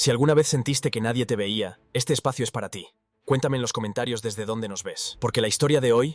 Si alguna vez sentiste que nadie te veía, este espacio es para ti. Cuéntame en los comentarios desde dónde nos ves, porque la historia de hoy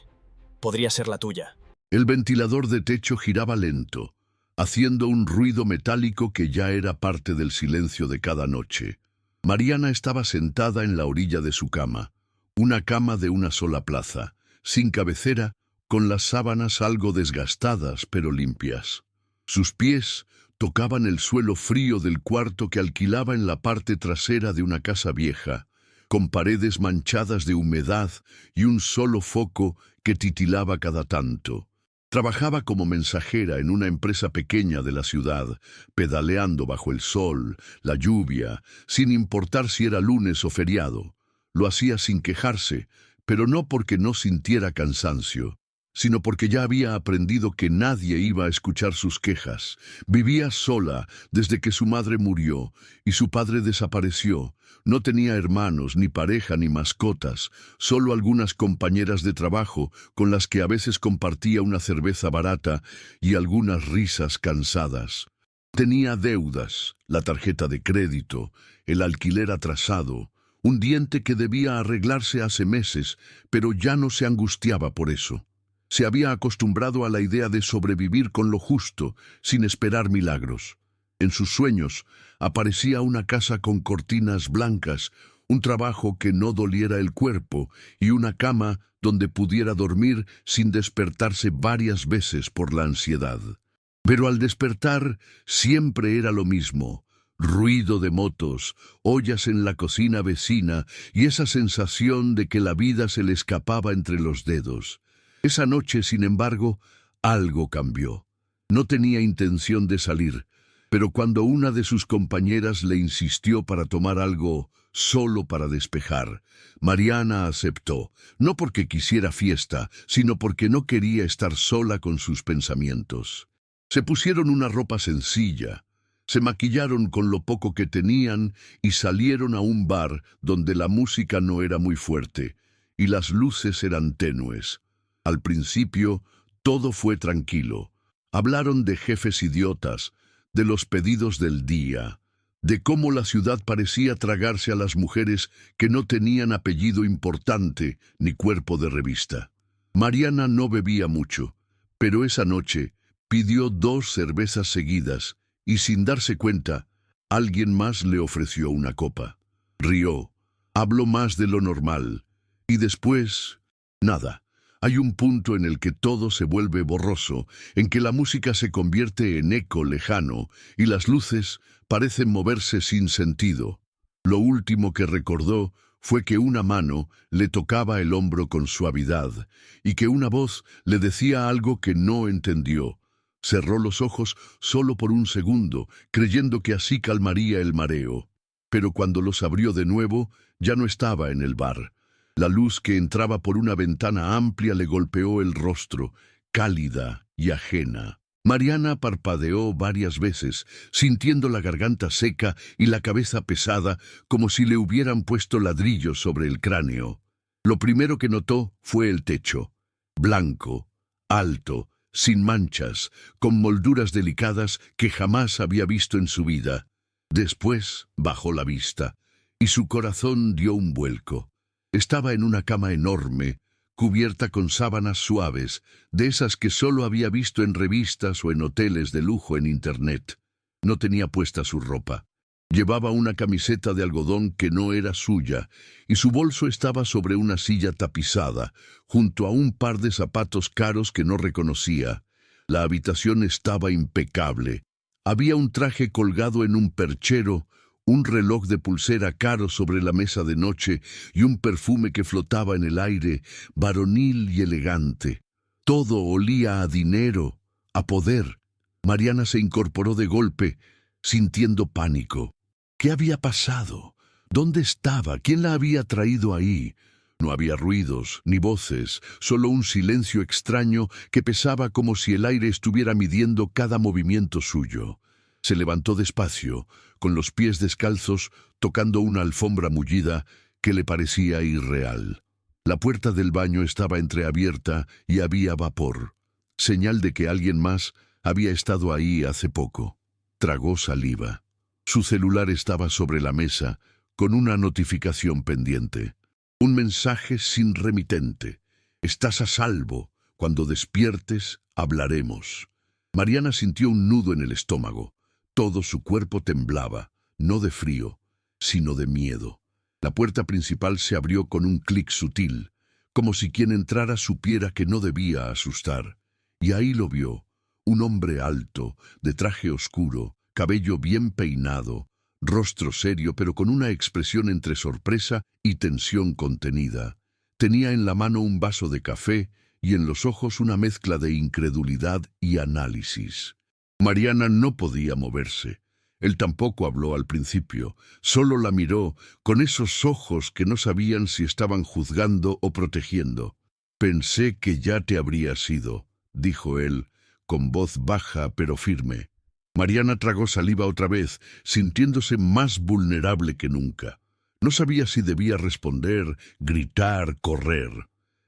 podría ser la tuya. El ventilador de techo giraba lento, haciendo un ruido metálico que ya era parte del silencio de cada noche. Mariana estaba sentada en la orilla de su cama, una cama de una sola plaza, sin cabecera, con las sábanas algo desgastadas pero limpias. Sus pies tocaban el suelo frío del cuarto que alquilaba en la parte trasera de una casa vieja, con paredes manchadas de humedad y un solo foco que titilaba cada tanto. Trabajaba como mensajera en una empresa pequeña de la ciudad, pedaleando bajo el sol, la lluvia, sin importar si era lunes o feriado. Lo hacía sin quejarse, pero no porque no sintiera cansancio, sino porque ya había aprendido que nadie iba a escuchar sus quejas. Vivía sola desde que su madre murió y su padre desapareció. No tenía hermanos, ni pareja, ni mascotas, solo algunas compañeras de trabajo con las que a veces compartía una cerveza barata y algunas risas cansadas. Tenía deudas, la tarjeta de crédito, el alquiler atrasado, un diente que debía arreglarse hace meses, pero ya no se angustiaba por eso. Se había acostumbrado a la idea de sobrevivir con lo justo, sin esperar milagros. En sus sueños aparecía una casa con cortinas blancas, un trabajo que no doliera el cuerpo y una cama donde pudiera dormir sin despertarse varias veces por la ansiedad. Pero al despertar siempre era lo mismo: ruido de motos, ollas en la cocina vecina y esa sensación de que la vida se le escapaba entre los dedos. Esa noche, sin embargo, algo cambió. No tenía intención de salir, pero cuando una de sus compañeras le insistió para tomar algo solo para despejar, Mariana aceptó, no porque quisiera fiesta, sino porque no quería estar sola con sus pensamientos. Se pusieron una ropa sencilla, se maquillaron con lo poco que tenían y salieron a un bar donde la música no era muy fuerte y las luces eran tenues. Al principio, todo fue tranquilo. Hablaron de jefes idiotas, de los pedidos del día, de cómo la ciudad parecía tragarse a las mujeres que no tenían apellido importante ni cuerpo de revista. Mariana no bebía mucho, pero esa noche pidió 2 cervezas seguidas y, sin darse cuenta, alguien más le ofreció una copa. Rió, habló más de lo normal, y después, nada. Hay un punto en el que todo se vuelve borroso, en que la música se convierte en eco lejano y las luces parecen moverse sin sentido. Lo último que recordó fue que una mano le tocaba el hombro con suavidad y que una voz le decía algo que no entendió. Cerró los ojos solo por un segundo, creyendo que así calmaría el mareo. Pero cuando los abrió de nuevo, ya no estaba en el bar. La luz que entraba por una ventana amplia le golpeó el rostro, cálida y ajena. Mariana parpadeó varias veces, sintiendo la garganta seca y la cabeza pesada, como si le hubieran puesto ladrillos sobre el cráneo. Lo primero que notó fue el techo, blanco, alto, sin manchas, con molduras delicadas que jamás había visto en su vida. Después bajó la vista, y su corazón dio un vuelco. Estaba en una cama enorme, cubierta con sábanas suaves, de esas que solo había visto en revistas o en hoteles de lujo en internet. No tenía puesta su ropa. Llevaba una camiseta de algodón que no era suya, y su bolso estaba sobre una silla tapizada, junto a un par de zapatos caros que no reconocía. La habitación estaba impecable. Había un traje colgado en un perchero, un reloj de pulsera caro sobre la mesa de noche y un perfume que flotaba en el aire, varonil y elegante. Todo olía a dinero, a poder. Mariana se incorporó de golpe, sintiendo pánico. ¿Qué había pasado? ¿Dónde estaba? ¿Quién la había traído ahí? No había ruidos, ni voces, solo un silencio extraño que pesaba como si el aire estuviera midiendo cada movimiento suyo. Se levantó despacio, con los pies descalzos, tocando una alfombra mullida que le parecía irreal. La puerta del baño estaba entreabierta y había vapor, señal de que alguien más había estado ahí hace poco. Tragó saliva. Su celular estaba sobre la mesa, con una notificación pendiente. Un mensaje sin remitente. Estás a salvo. Cuando despiertes, hablaremos. Mariana sintió un nudo en el estómago. Todo su cuerpo temblaba, no de frío, sino de miedo. La puerta principal se abrió con un clic sutil, como si quien entrara supiera que no debía asustar. Y ahí lo vio, un hombre alto, de traje oscuro, cabello bien peinado, rostro serio pero con una expresión entre sorpresa y tensión contenida. Tenía en la mano un vaso de café y en los ojos una mezcla de incredulidad y análisis. Mariana no podía moverse. Él tampoco habló al principio, solo la miró con esos ojos que no sabían si estaban juzgando o protegiendo. «Pensé que ya te habrías ido», dijo él, con voz baja pero firme. Mariana tragó saliva otra vez, sintiéndose más vulnerable que nunca. No sabía si debía responder, gritar, correr.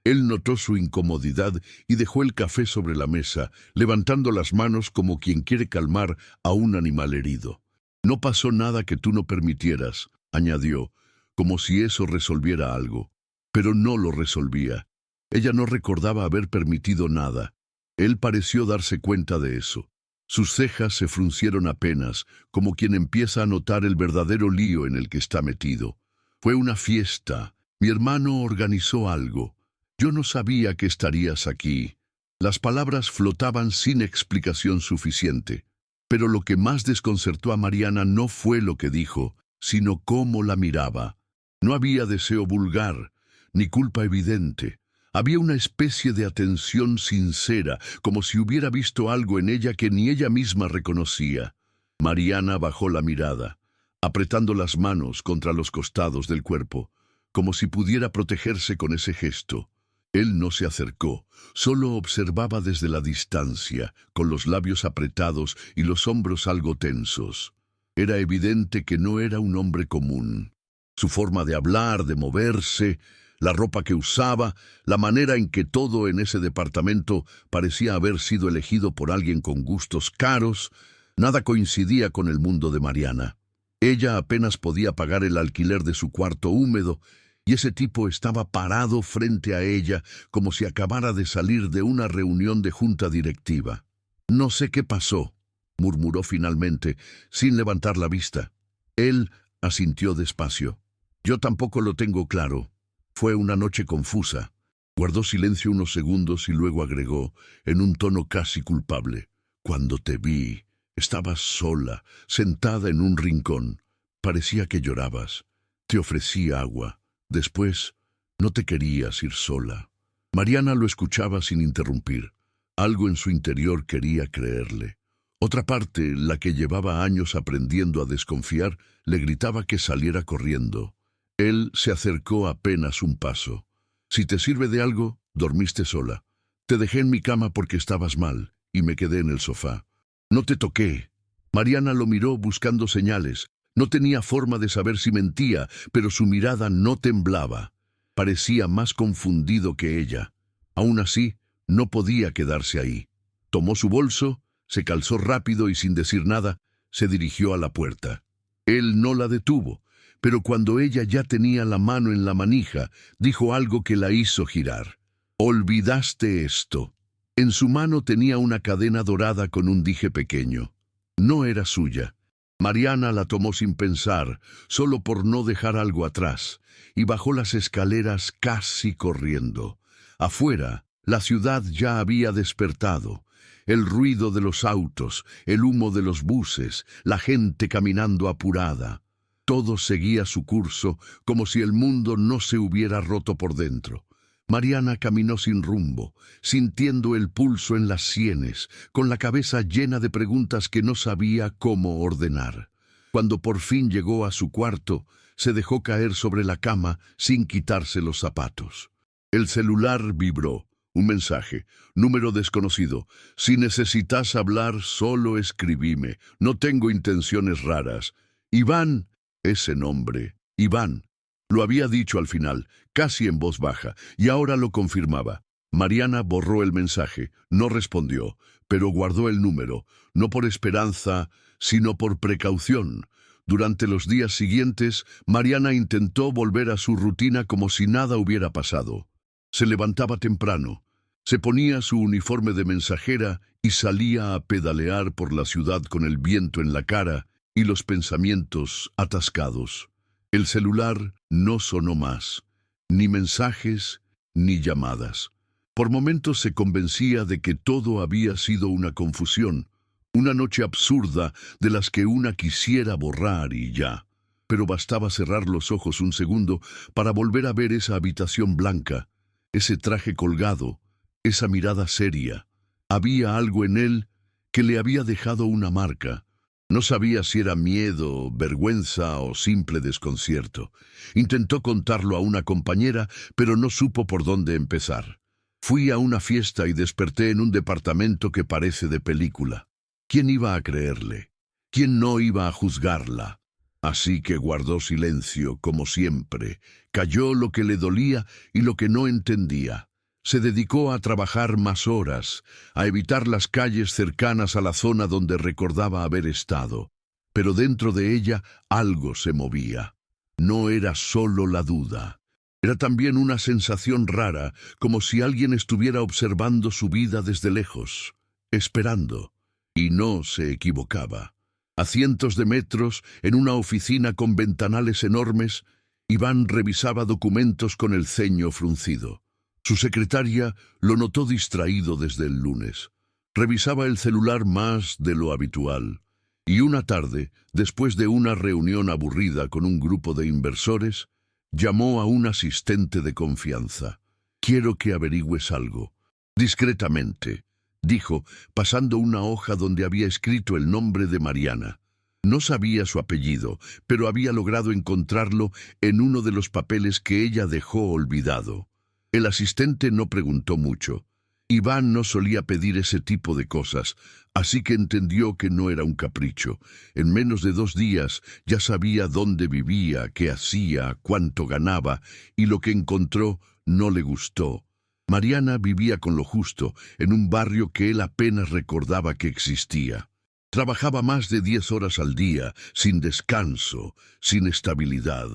Él notó su incomodidad y dejó el café sobre la mesa, levantando las manos como quien quiere calmar a un animal herido. «No pasó nada que tú no permitieras», añadió, como si eso resolviera algo. Pero no lo resolvía. Ella no recordaba haber permitido nada. Él pareció darse cuenta de eso. Sus cejas se fruncieron apenas, como quien empieza a notar el verdadero lío en el que está metido. «Fue una fiesta. Mi hermano organizó algo. Yo no sabía que estarías aquí». Las palabras flotaban sin explicación suficiente. Pero lo que más desconcertó a Mariana no fue lo que dijo, sino cómo la miraba. No había deseo vulgar, ni culpa evidente. Había una especie de atención sincera, como si hubiera visto algo en ella que ni ella misma reconocía. Mariana bajó la mirada, apretando las manos contra los costados del cuerpo, como si pudiera protegerse con ese gesto. Él no se acercó, solo observaba desde la distancia, con los labios apretados y los hombros algo tensos. Era evidente que no era un hombre común. Su forma de hablar, de moverse, la ropa que usaba, la manera en que todo en ese departamento parecía haber sido elegido por alguien con gustos caros, nada coincidía con el mundo de Mariana. Ella apenas podía pagar el alquiler de su cuarto húmedo, y ese tipo estaba parado frente a ella como si acabara de salir de una reunión de junta directiva. «No sé qué pasó», murmuró finalmente, sin levantar la vista. Él asintió despacio. «Yo tampoco lo tengo claro. Fue una noche confusa». Guardó silencio unos segundos y luego agregó, en un tono casi culpable: «Cuando te vi, estabas sola, sentada en un rincón. Parecía que llorabas. Te ofrecí agua. Después, no te querías ir sola». Mariana lo escuchaba sin interrumpir. Algo en su interior quería creerle. Otra parte, la que llevaba años aprendiendo a desconfiar, le gritaba que saliera corriendo. Él se acercó apenas un paso. «Si te sirve de algo, dormiste sola. Te dejé en mi cama porque estabas mal, y me quedé en el sofá. No te toqué». Mariana lo miró buscando señales. No tenía forma de saber si mentía, pero su mirada no temblaba. Parecía más confundido que ella. Aún así, no podía quedarse ahí. Tomó su bolso, se calzó rápido y sin decir nada, se dirigió a la puerta. Él no la detuvo, pero cuando ella ya tenía la mano en la manija, dijo algo que la hizo girar. «Olvidaste esto». En su mano tenía una cadena dorada con un dije pequeño. No era suya. Mariana la tomó sin pensar, solo por no dejar algo atrás, y bajó las escaleras casi corriendo. Afuera, la ciudad ya había despertado. El ruido de los autos, el humo de los buses, la gente caminando apurada. Todo seguía su curso, como si el mundo no se hubiera roto por dentro. Mariana caminó sin rumbo, sintiendo el pulso en las sienes, con la cabeza llena de preguntas que no sabía cómo ordenar. Cuando por fin llegó a su cuarto, se dejó caer sobre la cama sin quitarse los zapatos. El celular vibró. Un mensaje. Número desconocido. «Si necesitas hablar, solo escribime. No tengo intenciones raras». Iván, ese nombre. Iván. Lo había dicho al final, casi en voz baja, y ahora lo confirmaba. Mariana borró el mensaje, no respondió, pero guardó el número, no por esperanza, sino por precaución, Durante los días siguientes, Mariana intentó volver a su rutina como si nada hubiera pasado. Se levantaba temprano, se ponía su uniforme de mensajera y salía a pedalear por la ciudad con el viento en la cara y los pensamientos atascados. El celular no sonó más, ni mensajes ni llamadas. Por momentos se convencía de que todo había sido una confusión, una noche absurda de las que una quisiera borrar y ya. Pero bastaba cerrar los ojos un segundo para volver a ver esa habitación blanca, ese traje colgado, esa mirada seria. Había algo en él que le había dejado una marca. No sabía si era miedo, vergüenza o simple desconcierto. Intentó contarlo a una compañera, pero no supo por dónde empezar. Fui a una fiesta y desperté en un departamento que parece de película. ¿Quién iba a creerle? ¿Quién no iba a juzgarla? Así que guardó silencio, como siempre. Calló lo que le dolía y lo que no entendía. Se dedicó a trabajar más horas, a evitar las calles cercanas a la zona donde recordaba haber estado. Pero dentro de ella algo se movía. No era solo la duda. Era también una sensación rara, como si alguien estuviera observando su vida desde lejos, esperando. Y no se equivocaba. A cientos de metros, en una oficina con ventanales enormes, Iván revisaba documentos con el ceño fruncido. Su secretaria lo notó distraído desde el lunes. Revisaba el celular más de lo habitual. Y una tarde, después de una reunión aburrida con un grupo de inversores, llamó a un asistente de confianza. «Quiero que averigües algo». «Discretamente», dijo, pasando una hoja donde había escrito el nombre de Mariana. No sabía su apellido, pero había logrado encontrarlo en uno de los papeles que ella dejó olvidado. El asistente no preguntó mucho. Iván no solía pedir ese tipo de cosas, así que entendió que no era un capricho. En menos de 2 días ya sabía dónde vivía, qué hacía, cuánto ganaba, y lo que encontró no le gustó. Mariana vivía con lo justo, en un barrio que él apenas recordaba que existía. Trabajaba más de 10 horas al día, sin descanso, sin estabilidad.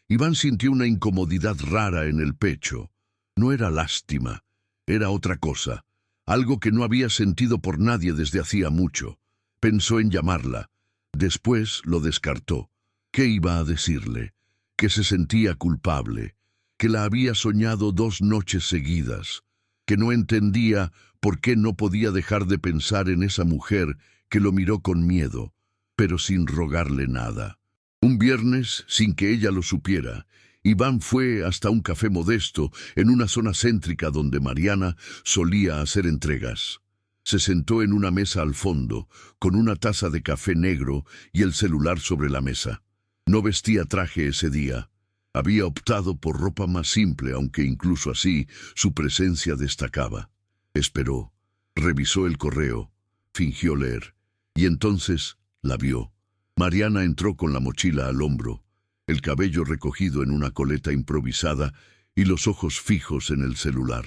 Iván sintió una incomodidad rara en el pecho. No era lástima, era otra cosa, algo que no había sentido por nadie desde hacía mucho. Pensó en llamarla. Después lo descartó. ¿Qué iba a decirle? Que se sentía culpable, que la había soñado 2 noches seguidas, que no entendía por qué no podía dejar de pensar en esa mujer que lo miró con miedo, pero sin rogarle nada. Un viernes, sin que ella lo supiera, Iván fue hasta un café modesto en una zona céntrica donde Mariana solía hacer entregas. Se sentó en una mesa al fondo, con una taza de café negro y el celular sobre la mesa. No vestía traje ese día. Había optado por ropa más simple, aunque incluso así su presencia destacaba. Esperó, revisó el correo, fingió leer, y entonces la vio. Mariana entró con la mochila al hombro, el cabello recogido en una coleta improvisada y los ojos fijos en el celular.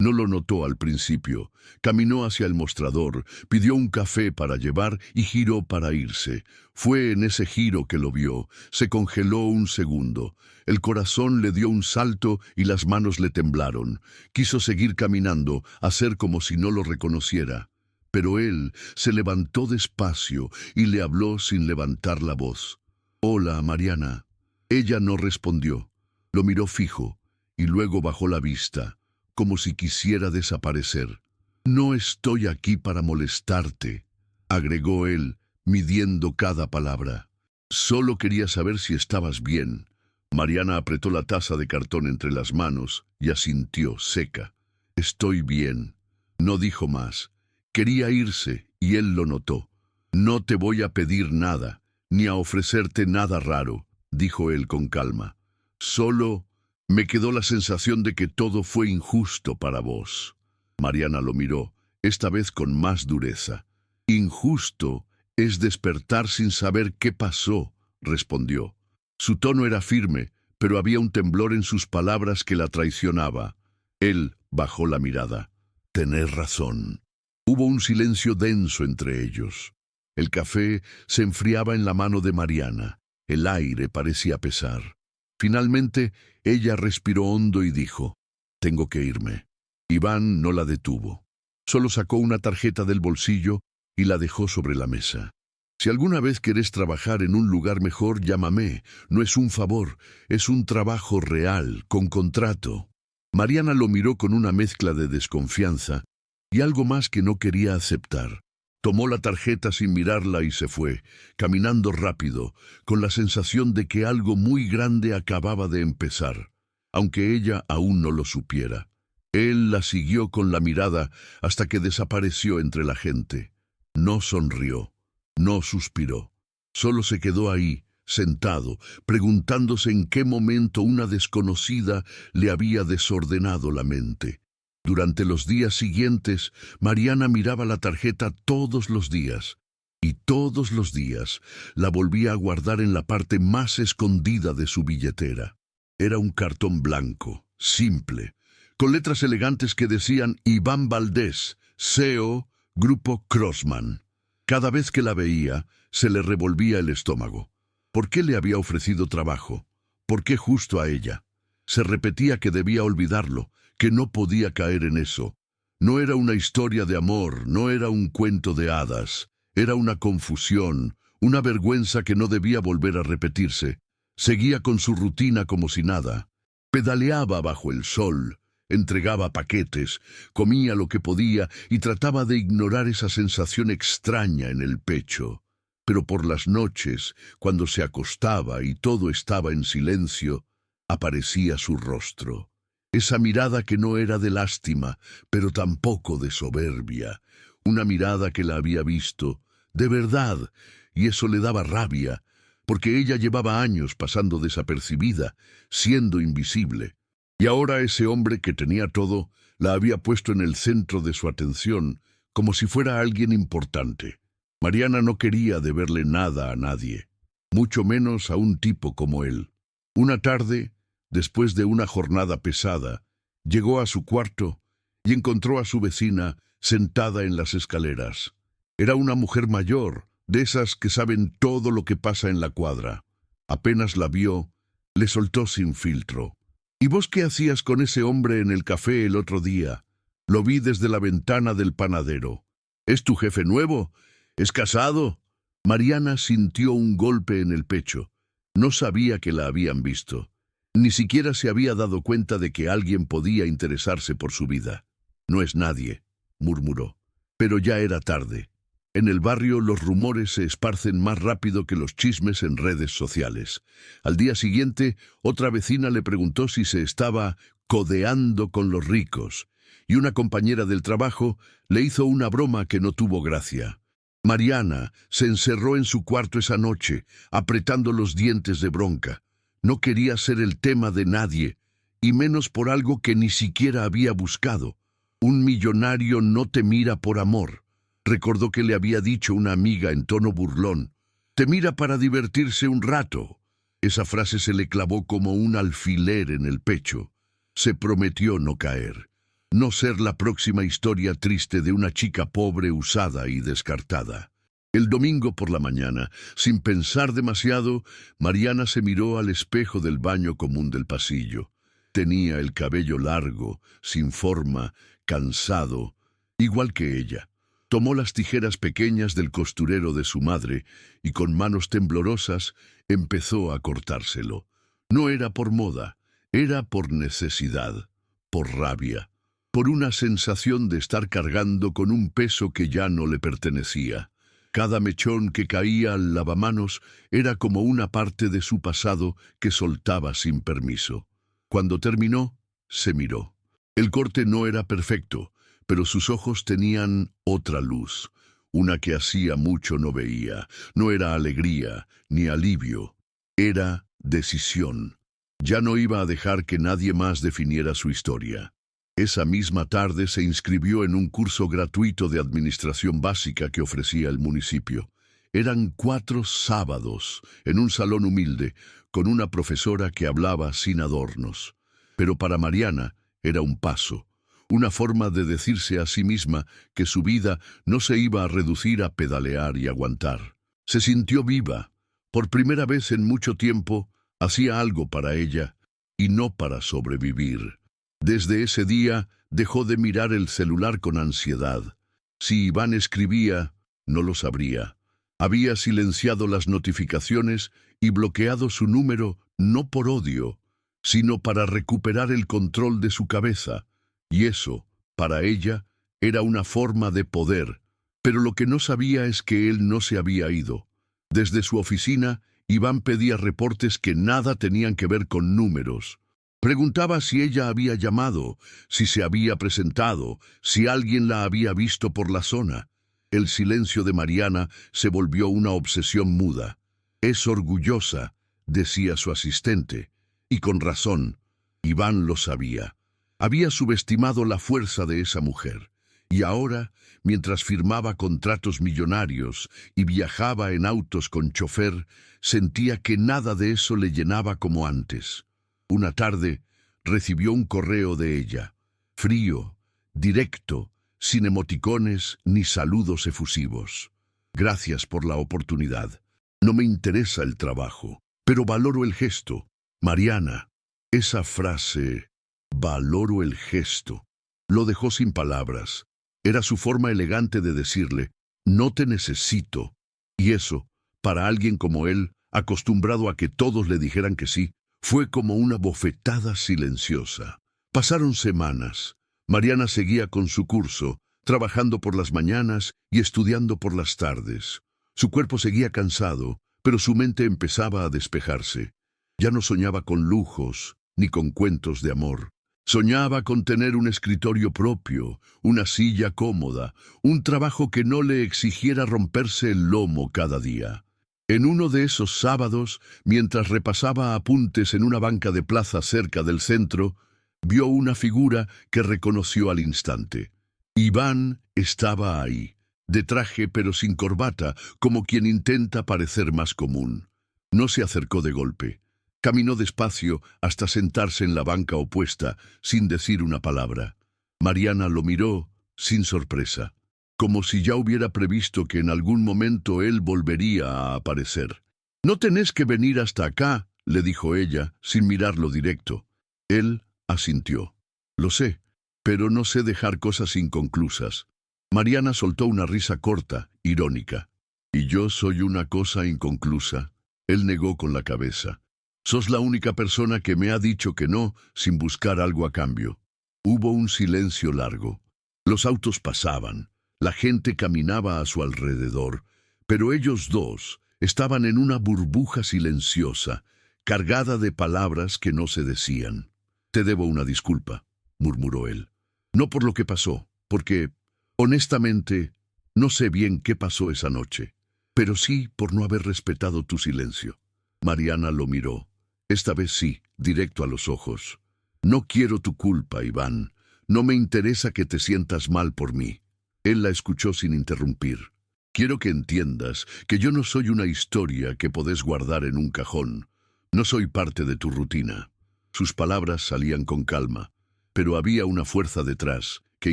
No lo notó al principio. Caminó hacia el mostrador, pidió un café para llevar y giró para irse. Fue en ese giro que lo vio. Se congeló un segundo. El corazón le dio un salto y las manos le temblaron. Quiso seguir caminando, hacer como si no lo reconociera. Pero él se levantó despacio y le habló sin levantar la voz. «Hola, Mariana». Ella no respondió. Lo miró fijo y luego bajó la vista, como si quisiera desaparecer. «No estoy aquí para molestarte», agregó él, midiendo cada palabra. «Solo quería saber si estabas bien». Mariana apretó la taza de cartón entre las manos y asintió, seca. «Estoy bien». No dijo más. Quería irse y él lo notó. «No te voy a pedir nada, ni a ofrecerte nada raro», dijo él con calma. «Solo me quedó la sensación de que todo fue injusto para vos». Mariana lo miró, esta vez con más dureza. «Injusto es despertar sin saber qué pasó», respondió. Su tono era firme, pero había un temblor en sus palabras que la traicionaba. Él bajó la mirada. «Tenés razón». Hubo un silencio denso entre ellos. El café se enfriaba en la mano de Mariana. El aire parecía pesar. Finalmente, ella respiró hondo y dijo: «Tengo que irme». Iván no la detuvo. Solo sacó una tarjeta del bolsillo y la dejó sobre la mesa. «Si alguna vez querés trabajar en un lugar mejor, llámame. No es un favor, es un trabajo real, con contrato». Mariana lo miró con una mezcla de desconfianza y algo más que no quería aceptar. Tomó la tarjeta sin mirarla y se fue, caminando rápido, con la sensación de que algo muy grande acababa de empezar, aunque ella aún no lo supiera. Él la siguió con la mirada hasta que desapareció entre la gente. No sonrió, no suspiró. Solo se quedó ahí, sentado, preguntándose en qué momento una desconocida le había desordenado la mente. Durante los días siguientes, Mariana miraba la tarjeta todos los días, y todos los días la volvía a guardar en la parte más escondida de su billetera. Era un cartón blanco, simple, con letras elegantes que decían Iván Valdés, CEO, Grupo Crossman. Cada vez que la veía, se le revolvía el estómago. ¿Por qué le había ofrecido trabajo? ¿Por qué justo a ella? Se repetía que debía olvidarlo, que no podía caer en eso. No era una historia de amor, no era un cuento de hadas. Era una confusión, una vergüenza que no debía volver a repetirse. Seguía con su rutina como si nada. Pedaleaba bajo el sol, entregaba paquetes, comía lo que podía y trataba de ignorar esa sensación extraña en el pecho. Pero por las noches, cuando se acostaba y todo estaba en silencio, aparecía su rostro. Esa mirada que no era de lástima, pero tampoco de soberbia. Una mirada que la había visto, de verdad, y eso le daba rabia, porque ella llevaba años pasando desapercibida, siendo invisible. Y ahora ese hombre que tenía todo, la había puesto en el centro de su atención, como si fuera alguien importante. Mariana no quería deberle nada a nadie, mucho menos a un tipo como él. Una tarde, después de una jornada pesada, llegó a su cuarto y encontró a su vecina sentada en las escaleras. Era una mujer mayor, de esas que saben todo lo que pasa en la cuadra. Apenas la vio, le soltó sin filtro. «¿Y vos qué hacías con ese hombre en el café el otro día? Lo vi desde la ventana del panadero. ¿Es tu jefe nuevo? ¿Es casado?» Mariana sintió un golpe en el pecho. No sabía que la habían visto. Ni siquiera se había dado cuenta de que alguien podía interesarse por su vida. «No es nadie», murmuró. Pero ya era tarde. En el barrio los rumores se esparcen más rápido que los chismes en redes sociales. Al día siguiente, otra vecina le preguntó si se estaba codeando con los ricos, y una compañera del trabajo le hizo una broma que no tuvo gracia. Mariana se encerró en su cuarto esa noche, apretando los dientes de bronca. No quería ser el tema de nadie, y menos por algo que ni siquiera había buscado. Un millonario no te mira por amor. Recordó que le había dicho una amiga en tono burlón: «Te mira para divertirse un rato». Esa frase se le clavó como un alfiler en el pecho. Se prometió no caer, no ser la próxima historia triste de una chica pobre, usada y descartada. El domingo por la mañana, sin pensar demasiado, Mariana se miró al espejo del baño común del pasillo. Tenía el cabello largo, sin forma, cansado, igual que ella. Tomó las tijeras pequeñas del costurero de su madre y con manos temblorosas empezó a cortárselo. No era por moda, era por necesidad, por rabia, por una sensación de estar cargando con un peso que ya no le pertenecía. Cada mechón que caía al lavamanos era como una parte de su pasado que soltaba sin permiso. Cuando terminó, se miró. El corte no era perfecto, pero sus ojos tenían otra luz, una que hacía mucho no veía. No era alegría ni alivio, era decisión. Ya no iba a dejar que nadie más definiera su historia. Esa misma tarde se inscribió en un curso gratuito de administración básica que ofrecía el municipio. Eran 4 sábados, en un salón humilde, con una profesora que hablaba sin adornos. Pero para Mariana era un paso, una forma de decirse a sí misma que su vida no se iba a reducir a pedalear y aguantar. Se sintió viva, Por primera vez en mucho tiempo, hacía algo para ella, y no para sobrevivir. Desde ese día, dejó de mirar el celular con ansiedad. Si Iván escribía, no lo sabría. Había silenciado las notificaciones y bloqueado su número no por odio, sino para recuperar el control de su cabeza. Y eso, para ella, era una forma de poder. Pero lo que no sabía es que él no se había ido. Desde su oficina, Iván pedía reportes que nada tenían que ver con números. Preguntaba si ella había llamado, si se había presentado, si alguien la había visto por la zona. El silencio de Mariana se volvió una obsesión muda. «Es orgullosa», decía su asistente, y con razón. Iván lo sabía. Había subestimado la fuerza de esa mujer. Y ahora, mientras firmaba contratos millonarios y viajaba en autos con chofer, sentía que nada de eso le llenaba como antes. Una tarde, recibió un correo de ella. Frío, directo, sin emoticones ni saludos efusivos. «Gracias por la oportunidad. No me interesa el trabajo, pero valoro el gesto. Mariana». Esa frase, «valoro el gesto», lo dejó sin palabras. Era su forma elegante de decirle, «no te necesito». Y eso, para alguien como él, acostumbrado a que todos le dijeran que sí, fue como una bofetada silenciosa. Pasaron semanas. Mariana seguía con su curso, trabajando por las mañanas y estudiando por las tardes. Su cuerpo seguía cansado, pero su mente empezaba a despejarse. Ya no soñaba con lujos, ni con cuentos de amor. Soñaba con tener un escritorio propio, una silla cómoda, un trabajo que no le exigiera romperse el lomo cada día. En uno de esos sábados, mientras repasaba apuntes en una banca de plaza cerca del centro, vio una figura que reconoció al instante. Iván estaba ahí, de traje pero sin corbata, como quien intenta parecer más común. No se acercó de golpe. Caminó despacio hasta sentarse en la banca opuesta, sin decir una palabra. Mariana lo miró, sin sorpresa, como si ya hubiera previsto que en algún momento él volvería a aparecer. «No tenés que venir hasta acá», le dijo ella, sin mirarlo directo. Él asintió. «Lo sé, pero no sé dejar cosas inconclusas». Mariana soltó una risa corta, irónica. «¿Y yo soy una cosa inconclusa?». Él negó con la cabeza. «Sos la única persona que me ha dicho que no sin buscar algo a cambio». Hubo un silencio largo. Los autos pasaban. La gente caminaba a su alrededor. Pero ellos dos estaban en una burbuja silenciosa, cargada de palabras que no se decían. «Te debo una disculpa», murmuró él. «No por lo que pasó, porque, honestamente, no sé bien qué pasó esa noche, pero sí por no haber respetado tu silencio». Mariana lo miró. Esta vez sí, directo a los ojos. «No quiero tu culpa, Iván. No me interesa que te sientas mal por mí». Él la escuchó sin interrumpir. «Quiero que entiendas que yo no soy una historia que podés guardar en un cajón. No soy parte de tu rutina». Sus palabras salían con calma, pero había una fuerza detrás que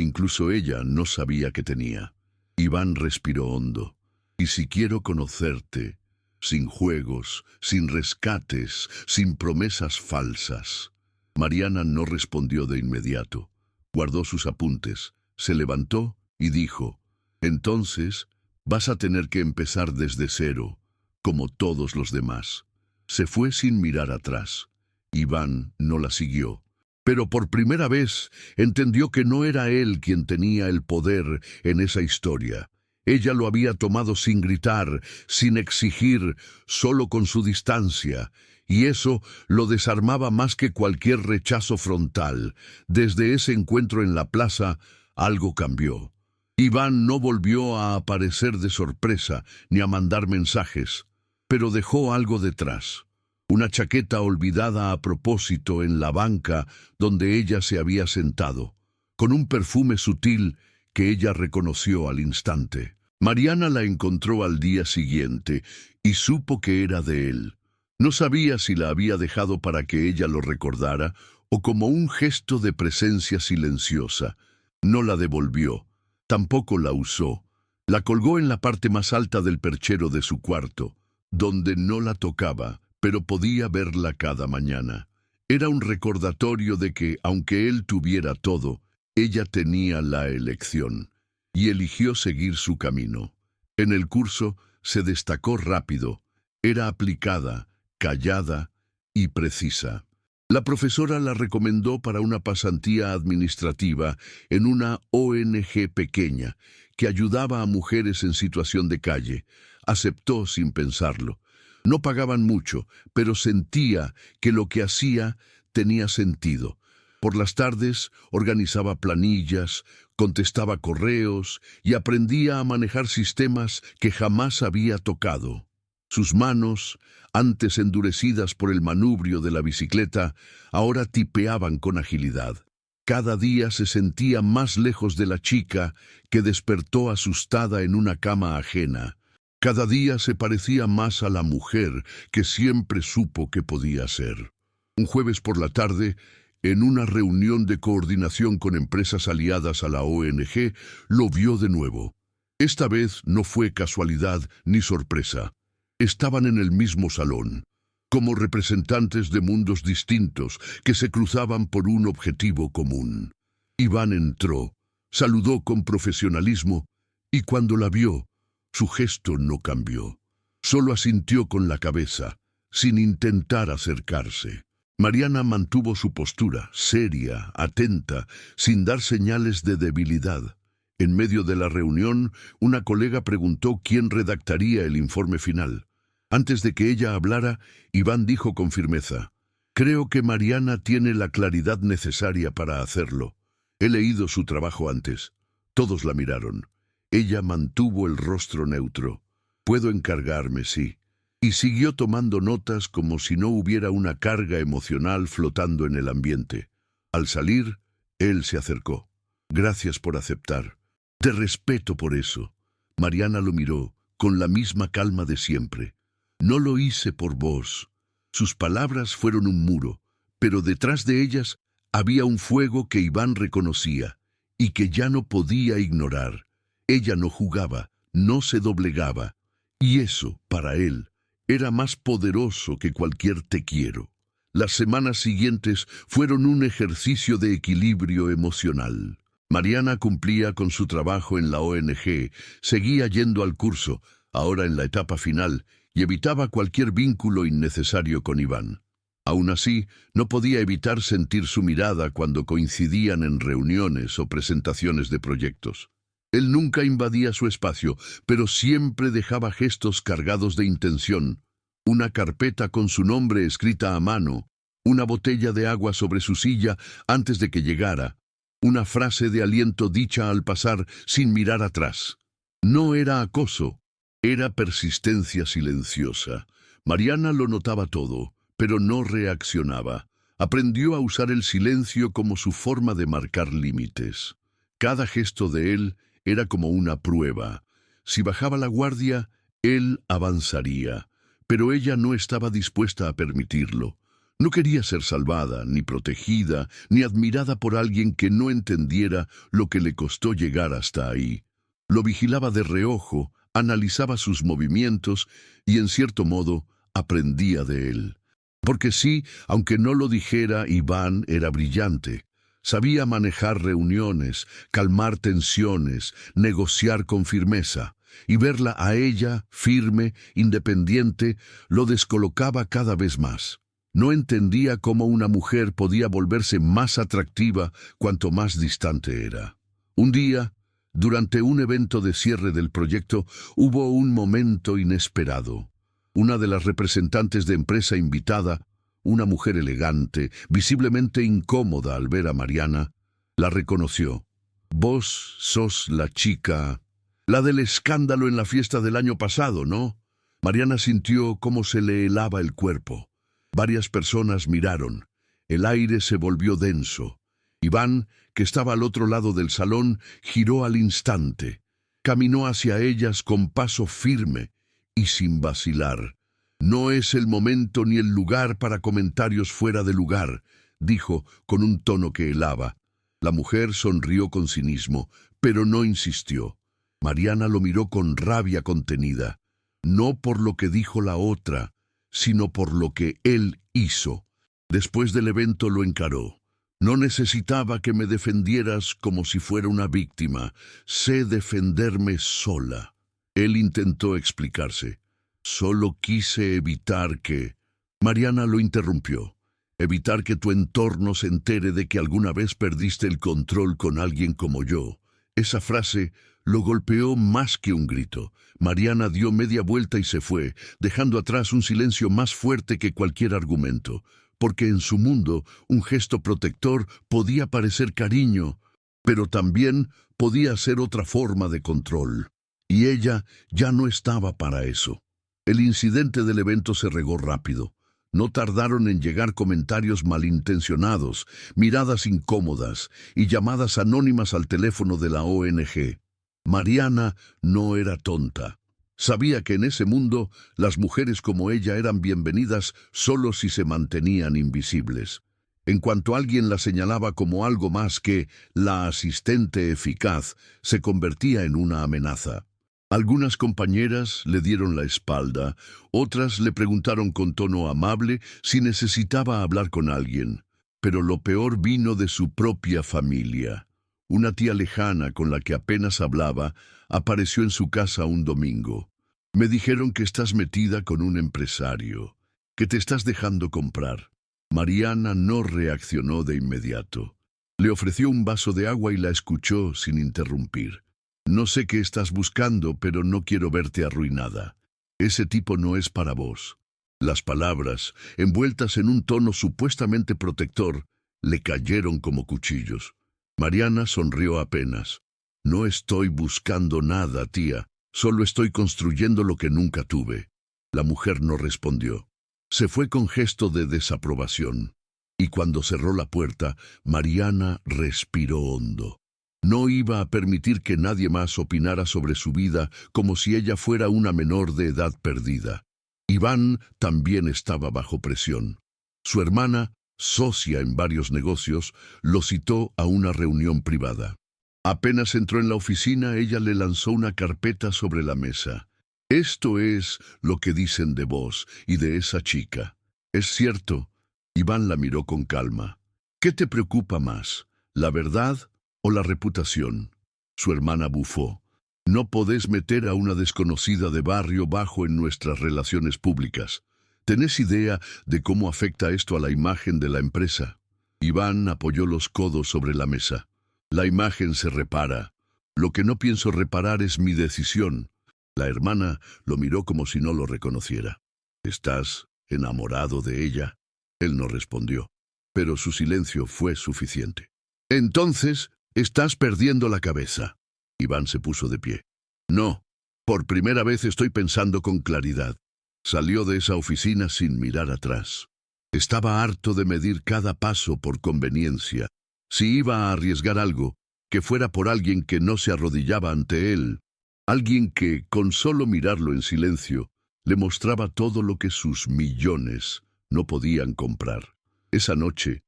incluso ella no sabía que tenía. Iván respiró hondo. «Y si quiero conocerte, sin juegos, sin rescates, sin promesas falsas». Mariana no respondió de inmediato. Guardó sus apuntes, se levantó y dijo, «Entonces, vas a tener que empezar desde cero, como todos los demás». Se fue sin mirar atrás. Iván no la siguió. Pero por primera vez entendió que no era él quien tenía el poder en esa historia. Ella lo había tomado sin gritar, sin exigir, solo con su distancia, y eso lo desarmaba más que cualquier rechazo frontal. Desde ese encuentro en la plaza, algo cambió. Iván no volvió a aparecer de sorpresa ni a mandar mensajes, pero dejó algo detrás. Una chaqueta olvidada a propósito en la banca donde ella se había sentado, con un perfume sutil que ella reconoció al instante. Mariana la encontró al día siguiente y supo que era de él. No sabía si la había dejado para que ella lo recordara o como un gesto de presencia silenciosa. No la devolvió, tampoco la usó. La colgó en la parte más alta del perchero de su cuarto. donde no la tocaba, pero podía verla cada mañana. Era un recordatorio de que, aunque él tuviera todo, ella tenía la elección, y eligió seguir su camino. En el curso se destacó rápido, era aplicada, callada y precisa. La profesora la recomendó para una pasantía administrativa en una ONG pequeña que ayudaba a mujeres en situación de calle. Aceptó sin pensarlo. No pagaban mucho, pero sentía que lo que hacía tenía sentido. Por las tardes organizaba planillas, contestaba correos y aprendía a manejar sistemas que jamás había tocado. Sus manos, antes endurecidas por el manubrio de la bicicleta, ahora tipeaban con agilidad. Cada día se sentía más lejos de la chica que despertó asustada en una cama ajena. Cada día se parecía más a la mujer que siempre supo que podía ser. Un jueves por la tarde, en una reunión de coordinación con empresas aliadas a la ONG, lo vio de nuevo. Esta vez no fue casualidad ni sorpresa. Estaban en el mismo salón, como representantes de mundos distintos que se cruzaban por un objetivo común. Iván entró, saludó con profesionalismo y cuando la vio, su gesto no cambió. Solo asintió con la cabeza, sin intentar acercarse. Mariana mantuvo su postura, seria, atenta, sin dar señales de debilidad. En medio de la reunión, una colega preguntó quién redactaría el informe final. Antes de que ella hablara, Iván dijo con firmeza: «Creo que Mariana tiene la claridad necesaria para hacerlo. He leído su trabajo antes». Todos la miraron. Ella mantuvo el rostro neutro. «Puedo encargarme, sí». Y siguió tomando notas como si no hubiera una carga emocional flotando en el ambiente. Al salir, él se acercó. «Gracias por aceptar. Te respeto por eso». Mariana lo miró, con la misma calma de siempre. «No lo hice por vos». Sus palabras fueron un muro, pero detrás de ellas había un fuego que Iván reconocía y que ya no podía ignorar. Ella no jugaba, no se doblegaba, y eso, para él, era más poderoso que cualquier te quiero. Las semanas siguientes fueron un ejercicio de equilibrio emocional. Mariana cumplía con su trabajo en la ONG, seguía yendo al curso, ahora en la etapa final, y evitaba cualquier vínculo innecesario con Iván. Aún así, no podía evitar sentir su mirada cuando coincidían en reuniones o presentaciones de proyectos. Él nunca invadía su espacio, pero siempre dejaba gestos cargados de intención. Una carpeta con su nombre escrita a mano, una botella de agua sobre su silla antes de que llegara, una frase de aliento dicha al pasar sin mirar atrás. No era acoso, era persistencia silenciosa. Mariana lo notaba todo, pero no reaccionaba. Aprendió a usar el silencio como su forma de marcar límites. Cada gesto de él era como una prueba. Si bajaba la guardia, él avanzaría. Pero ella no estaba dispuesta a permitirlo. No quería ser salvada, ni protegida, ni admirada por alguien que no entendiera lo que le costó llegar hasta ahí. Lo vigilaba de reojo, analizaba sus movimientos y, en cierto modo, aprendía de él. Porque sí, aunque no lo dijera, Iván era brillante. Sabía manejar reuniones, calmar tensiones, negociar con firmeza. Y verla a ella, firme, independiente, lo descolocaba cada vez más. No entendía cómo una mujer podía volverse más atractiva cuanto más distante era. Un día, durante un evento de cierre del proyecto, hubo un momento inesperado. Una de las representantes de empresa invitada, una mujer elegante, visiblemente incómoda al ver a Mariana, la reconoció. «Vos sos la chica, la del escándalo en la fiesta del año pasado, ¿no?» Mariana sintió cómo se le helaba el cuerpo. Varias personas miraron. El aire se volvió denso. Iván, que estaba al otro lado del salón, giró al instante. Caminó hacia ellas con paso firme y sin vacilar. «No es el momento ni el lugar para comentarios fuera de lugar», dijo con un tono que helaba. La mujer sonrió con cinismo, pero no insistió. Mariana lo miró con rabia contenida. no por lo que dijo la otra, sino por lo que él hizo. Después del evento lo encaró. No necesitaba que me defendieras como si fuera una víctima. Sé defenderme sola. Él intentó explicarse. Solo quise evitar que... Mariana lo interrumpió. Evitar que tu entorno se entere de que alguna vez perdiste el control con alguien como yo. Esa frase lo golpeó más que un grito. Mariana dio media vuelta y se fue, dejando atrás un silencio más fuerte que cualquier argumento, porque en su mundo un gesto protector podía parecer cariño, pero también podía ser otra forma de control. Y ella ya no estaba para eso. El incidente del evento se regó rápido. No tardaron en llegar comentarios malintencionados, miradas incómodas y llamadas anónimas al teléfono de la ONG. Mariana no era tonta. Sabía que en ese mundo las mujeres como ella eran bienvenidas solo si se mantenían invisibles. En cuanto alguien la señalaba como algo más que la asistente eficaz, se convertía en una amenaza. Algunas compañeras le dieron la espalda, otras le preguntaron con tono amable si necesitaba hablar con alguien. Pero lo peor vino de su propia familia. Una tía lejana con la que apenas hablaba apareció en su casa un domingo. Me dijeron que estás metida con un empresario, que te estás dejando comprar. Mariana no reaccionó de inmediato. Le ofreció un vaso de agua y la escuchó sin interrumpir. No sé qué estás buscando, pero no quiero verte arruinada. Ese tipo no es para vos. Las palabras, envueltas en un tono supuestamente protector, le cayeron como cuchillos. Mariana sonrió apenas. No estoy buscando nada, tía. Solo estoy construyendo lo que nunca tuve. La mujer no respondió. Se fue con gesto de desaprobación. Y cuando cerró la puerta, Mariana respiró hondo. No iba a permitir que nadie más opinara sobre su vida como si ella fuera una menor de edad perdida. Iván también estaba bajo presión. Su hermana, socia en varios negocios, lo citó a una reunión privada. Apenas entró en la oficina, ella le lanzó una carpeta sobre la mesa. Esto es lo que dicen de vos y de esa chica. ¿Es cierto? Iván la miró con calma. ¿Qué te preocupa más, la verdad o la reputación? Su hermana bufó. No podés meter a una desconocida de barrio bajo en nuestras relaciones públicas. ¿Tenés idea de cómo afecta esto a la imagen de la empresa? Iván apoyó los codos sobre la mesa. La imagen se repara. Lo que no pienso reparar es mi decisión. La hermana lo miró como si no lo reconociera. ¿Estás enamorado de ella? Él no respondió, pero su silencio fue suficiente. Entonces, estás perdiendo la cabeza. Iván se puso de pie. No, por primera vez estoy pensando con claridad. Salió de esa oficina sin mirar atrás. Estaba harto de medir cada paso por conveniencia. Si iba a arriesgar algo, que fuera por alguien que no se arrodillaba ante él, alguien que, con solo mirarlo en silencio, le mostraba todo lo que sus millones no podían comprar. Esa noche,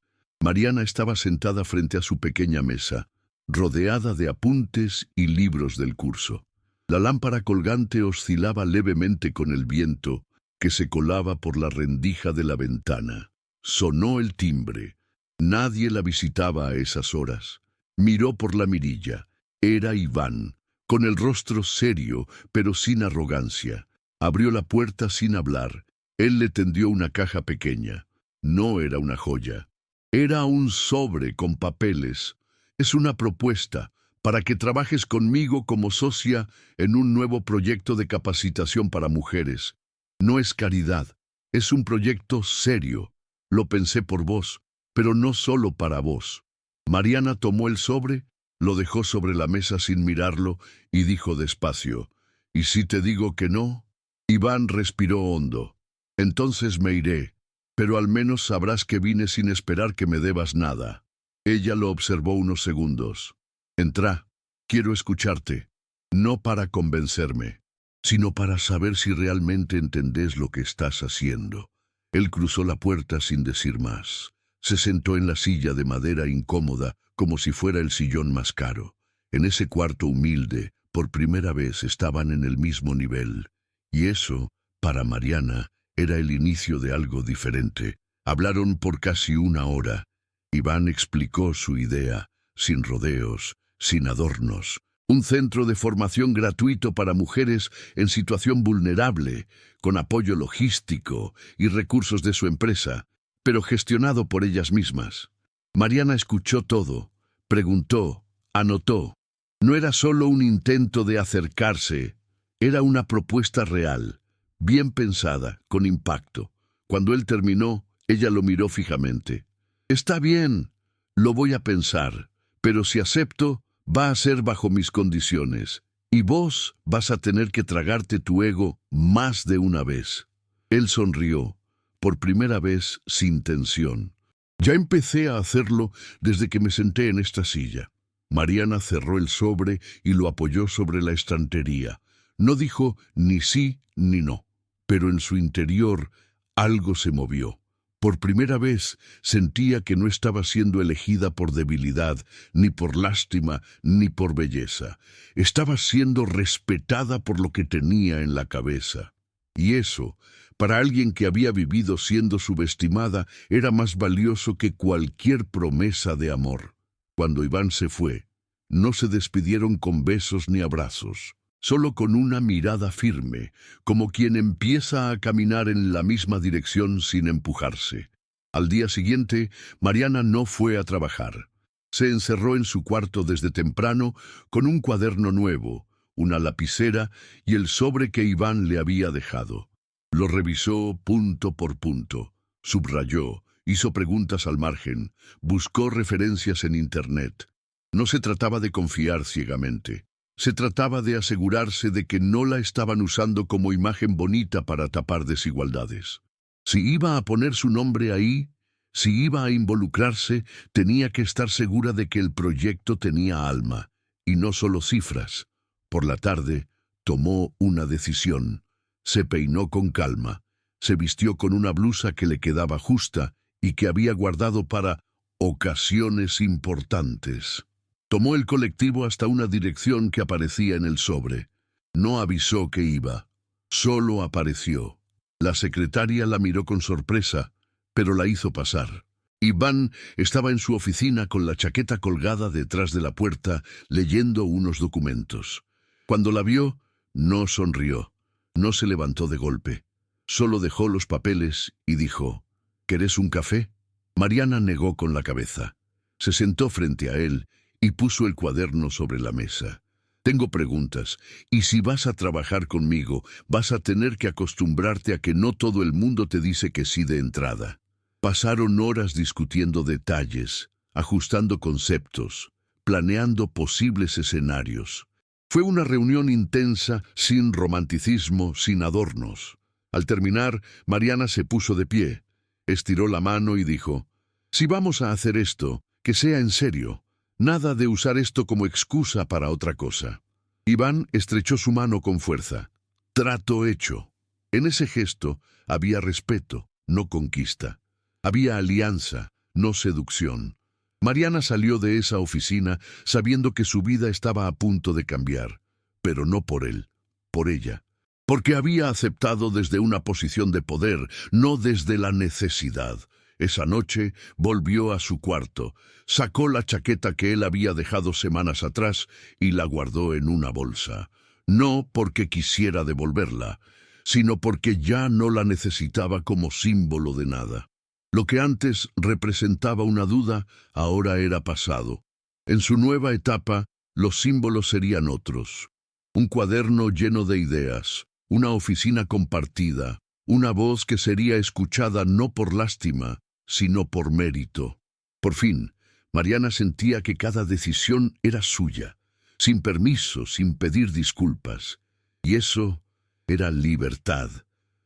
Mariana estaba sentada frente a su pequeña mesa, rodeada de apuntes y libros del curso. La lámpara colgante oscilaba levemente con el viento que se colaba por la rendija de la ventana. Sonó el timbre. Nadie la visitaba a esas horas. Miró por la mirilla. Era Iván, con el rostro serio, pero sin arrogancia. Abrió la puerta sin hablar. Él le tendió una caja pequeña. No era una joya. Era un sobre con papeles. Es una propuesta para que trabajes conmigo como socia en un nuevo proyecto de capacitación para mujeres. No es caridad, es un proyecto serio. Lo pensé por vos, pero no solo para vos. Mariana tomó el sobre, lo dejó sobre la mesa sin mirarlo y dijo despacio, ¿y si te digo que no? Iván respiró hondo. Entonces me iré, pero al menos sabrás que vine sin esperar que me debas nada. Ella lo observó unos segundos. Entrá, quiero escucharte, no para convencerme, sino para saber si realmente entendés lo que estás haciendo. Él cruzó la puerta sin decir más. Se sentó en la silla de madera incómoda, como si fuera el sillón más caro. En ese cuarto humilde, por primera vez estaban en el mismo nivel. Y eso, para Mariana, era el inicio de algo diferente. Hablaron por casi una hora. Iván explicó su idea, sin rodeos, sin adornos. Un centro de formación gratuito para mujeres en situación vulnerable, con apoyo logístico y recursos de su empresa, pero gestionado por ellas mismas. Mariana escuchó todo, preguntó, anotó. No era solo un intento de acercarse, era una propuesta real, bien pensada, con impacto. Cuando él terminó, ella lo miró fijamente. Está bien, lo voy a pensar, pero si acepto, va a ser bajo mis condiciones, y vos vas a tener que tragarte tu ego más de una vez. Él sonrió, por primera vez sin tensión. Ya empecé a hacerlo desde que me senté en esta silla. Mariana cerró el sobre y lo apoyó sobre la estantería. No dijo ni sí ni no, pero en su interior algo se movió. Por primera vez sentía que no estaba siendo elegida por debilidad, ni por lástima, ni por belleza. Estaba siendo respetada por lo que tenía en la cabeza. Y eso, para alguien que había vivido siendo subestimada, era más valioso que cualquier promesa de amor. Cuando Iván se fue, no se despidieron con besos ni abrazos, solo con una mirada firme, como quien empieza a caminar en la misma dirección sin empujarse. Al día siguiente, Mariana no fue a trabajar. Se encerró en su cuarto desde temprano con un cuaderno nuevo, una lapicera y el sobre que Iván le había dejado. Lo revisó punto por punto, subrayó, hizo preguntas al margen, buscó referencias en Internet. No se trataba de confiar ciegamente. Se trataba de asegurarse de que no la estaban usando como imagen bonita para tapar desigualdades. Si iba a poner su nombre ahí, si iba a involucrarse, tenía que estar segura de que el proyecto tenía alma, y no solo cifras. Por la tarde, tomó una decisión. Se peinó con calma, se vistió con una blusa que le quedaba justa y que había guardado para ocasiones importantes. Tomó el colectivo hasta una dirección que aparecía en el sobre. No avisó que iba, solo apareció. La secretaria la miró con sorpresa, pero la hizo pasar. Iván estaba en su oficina con la chaqueta colgada detrás de la puerta, leyendo unos documentos. Cuando la vio, no sonrió, no se levantó de golpe. Solo dejó los papeles y dijo, ¿querés un café? Mariana negó con la cabeza. Se sentó frente a él y puso el cuaderno sobre la mesa. Tengo preguntas, y si vas a trabajar conmigo, vas a tener que acostumbrarte a que no todo el mundo te dice que sí de entrada. Pasaron horas discutiendo detalles, ajustando conceptos, planeando posibles escenarios. Fue una reunión intensa, sin romanticismo, sin adornos. Al terminar, Mariana se puso de pie, estiró la mano y dijo, si vamos a hacer esto, que sea en serio. Nada de usar esto como excusa para otra cosa. Iván estrechó su mano con fuerza. Trato hecho. En ese gesto había respeto, no conquista. Había alianza, no seducción. Mariana salió de esa oficina sabiendo que su vida estaba a punto de cambiar, pero no por él, por ella. Porque había aceptado desde una posición de poder, no desde la necesidad. Esa noche volvió a su cuarto, sacó la chaqueta que él había dejado semanas atrás y la guardó en una bolsa. No porque quisiera devolverla, sino porque ya no la necesitaba como símbolo de nada. Lo que antes representaba una duda, ahora era pasado. En su nueva etapa, los símbolos serían otros. Un cuaderno lleno de ideas, una oficina compartida, una voz que sería escuchada no por lástima, sino por mérito. Por fin, Mariana sentía que cada decisión era suya, sin permiso, sin pedir disculpas. Y eso era libertad.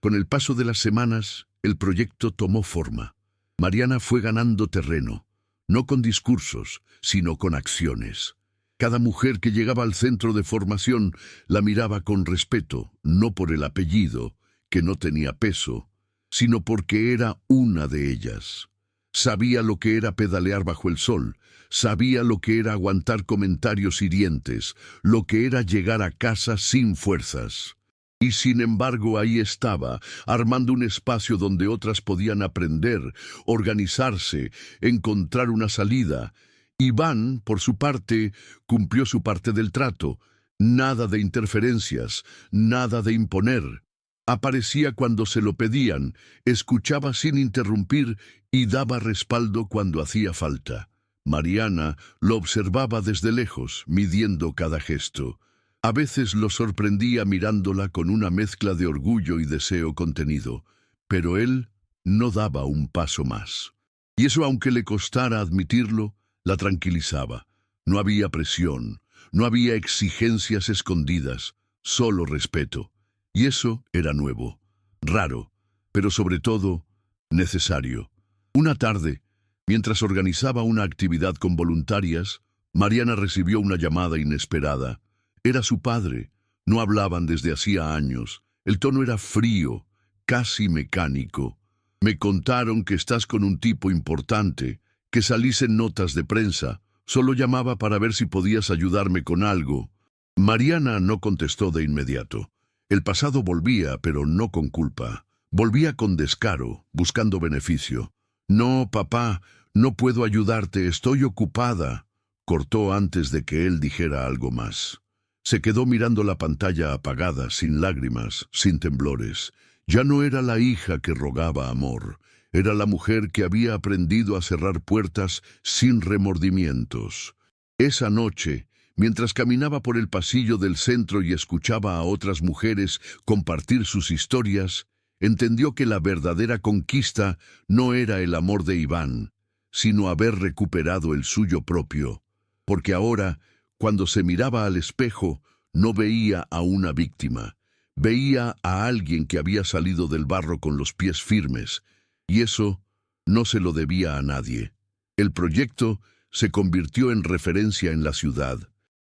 Con el paso de las semanas, el proyecto tomó forma. Mariana fue ganando terreno, no con discursos, sino con acciones. Cada mujer que llegaba al centro de formación la miraba con respeto, no por el apellido, que no tenía peso, sino porque era una de ellas. Sabía lo que era pedalear bajo el sol, sabía lo que era aguantar comentarios hirientes, lo que era llegar a casa sin fuerzas. Y sin embargo ahí estaba, armando un espacio donde otras podían aprender, organizarse, encontrar una salida. Iván, por su parte, cumplió su parte del trato. Nada de interferencias, nada de imponer. Aparecía cuando se lo pedían, escuchaba sin interrumpir y daba respaldo cuando hacía falta. Mariana lo observaba desde lejos, midiendo cada gesto. A veces lo sorprendía mirándola con una mezcla de orgullo y deseo contenido, pero él no daba un paso más. Y eso, aunque le costara admitirlo, la tranquilizaba. No había presión, no había exigencias escondidas, solo respeto. Y eso era nuevo, raro, pero sobre todo necesario. Una tarde, mientras organizaba una actividad con voluntarias, Mariana recibió una llamada inesperada. Era su padre. No hablaban desde hacía años. El tono era frío, casi mecánico. Me contaron que estás con un tipo importante, que salís en notas de prensa. Solo llamaba para ver si podías ayudarme con algo. Mariana no contestó de inmediato. El pasado volvía, pero no con culpa. Volvía con descaro, buscando beneficio. No, papá, no puedo ayudarte, estoy ocupada. Cortó antes de que él dijera algo más. Se quedó mirando la pantalla apagada, sin lágrimas, sin temblores. Ya no era la hija que rogaba amor. Era la mujer que había aprendido a cerrar puertas sin remordimientos. Esa noche, mientras caminaba por el pasillo del centro y escuchaba a otras mujeres compartir sus historias, entendió que la verdadera conquista no era el amor de Iván, sino haber recuperado el suyo propio. Porque ahora, cuando se miraba al espejo, no veía a una víctima. Veía a alguien que había salido del barro con los pies firmes, y eso no se lo debía a nadie. El proyecto se convirtió en referencia en la ciudad.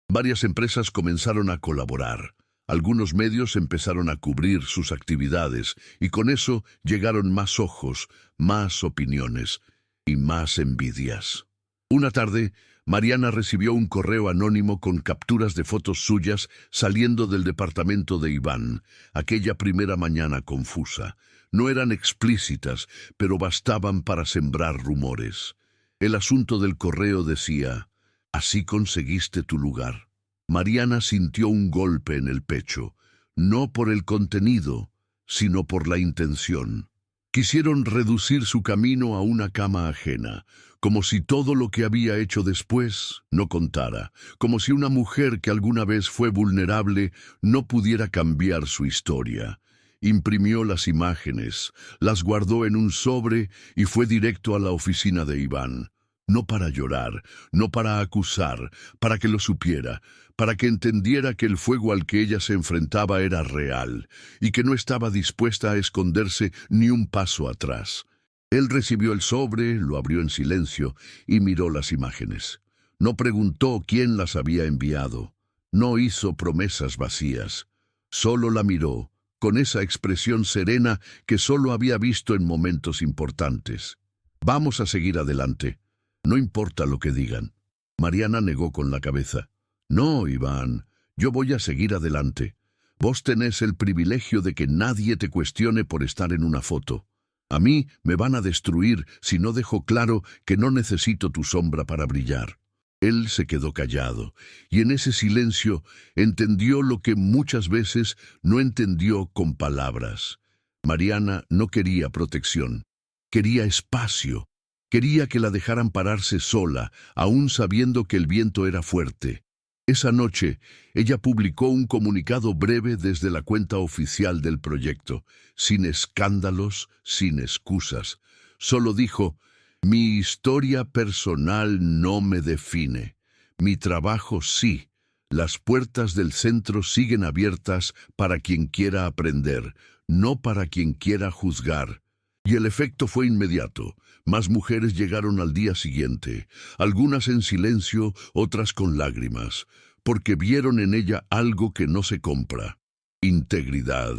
Varias empresas comenzaron a colaborar. Algunos medios empezaron a cubrir sus actividades, y con eso llegaron más ojos, más opiniones y más envidias. Una tarde, Mariana recibió un correo anónimo con capturas de fotos suyas saliendo del departamento de Iván, aquella primera mañana confusa. No eran explícitas, pero bastaban para sembrar rumores. El asunto del correo decía: «Así conseguiste tu lugar». Mariana sintió un golpe en el pecho, no por el contenido, sino por la intención. Quisieron reducir su camino a una cama ajena, como si todo lo que había hecho después no contara, como si una mujer que alguna vez fue vulnerable no pudiera cambiar su historia. Imprimió las imágenes, las guardó en un sobre y fue directo a la oficina de Iván. No para llorar, no para acusar, para que lo supiera, para que entendiera que el fuego al que ella se enfrentaba era real y que no estaba dispuesta a esconderse ni un paso atrás. Él recibió el sobre, lo abrió en silencio y miró las imágenes. No preguntó quién las había enviado. No hizo promesas vacías. Solo la miró, con esa expresión serena que solo había visto en momentos importantes. «Vamos a seguir adelante. No importa lo que digan». Mariana negó con la cabeza. «No, Iván, yo voy a seguir adelante. Vos tenés el privilegio de que nadie te cuestione por estar en una foto. A mí me van a destruir si no dejo claro que no necesito tu sombra para brillar». Él se quedó callado, y en ese silencio entendió lo que muchas veces no entendió con palabras. Mariana no quería protección, quería espacio, quería que la dejaran pararse sola, aún sabiendo que el viento era fuerte. Esa noche, ella publicó un comunicado breve desde la cuenta oficial del proyecto, sin escándalos, sin excusas. Solo dijo: «Mi historia personal no me define. Mi trabajo sí. Las puertas del centro siguen abiertas para quien quiera aprender, no para quien quiera juzgar». Y el efecto fue inmediato. Más mujeres llegaron al día siguiente, algunas en silencio, otras con lágrimas, porque vieron en ella algo que no se compra: integridad.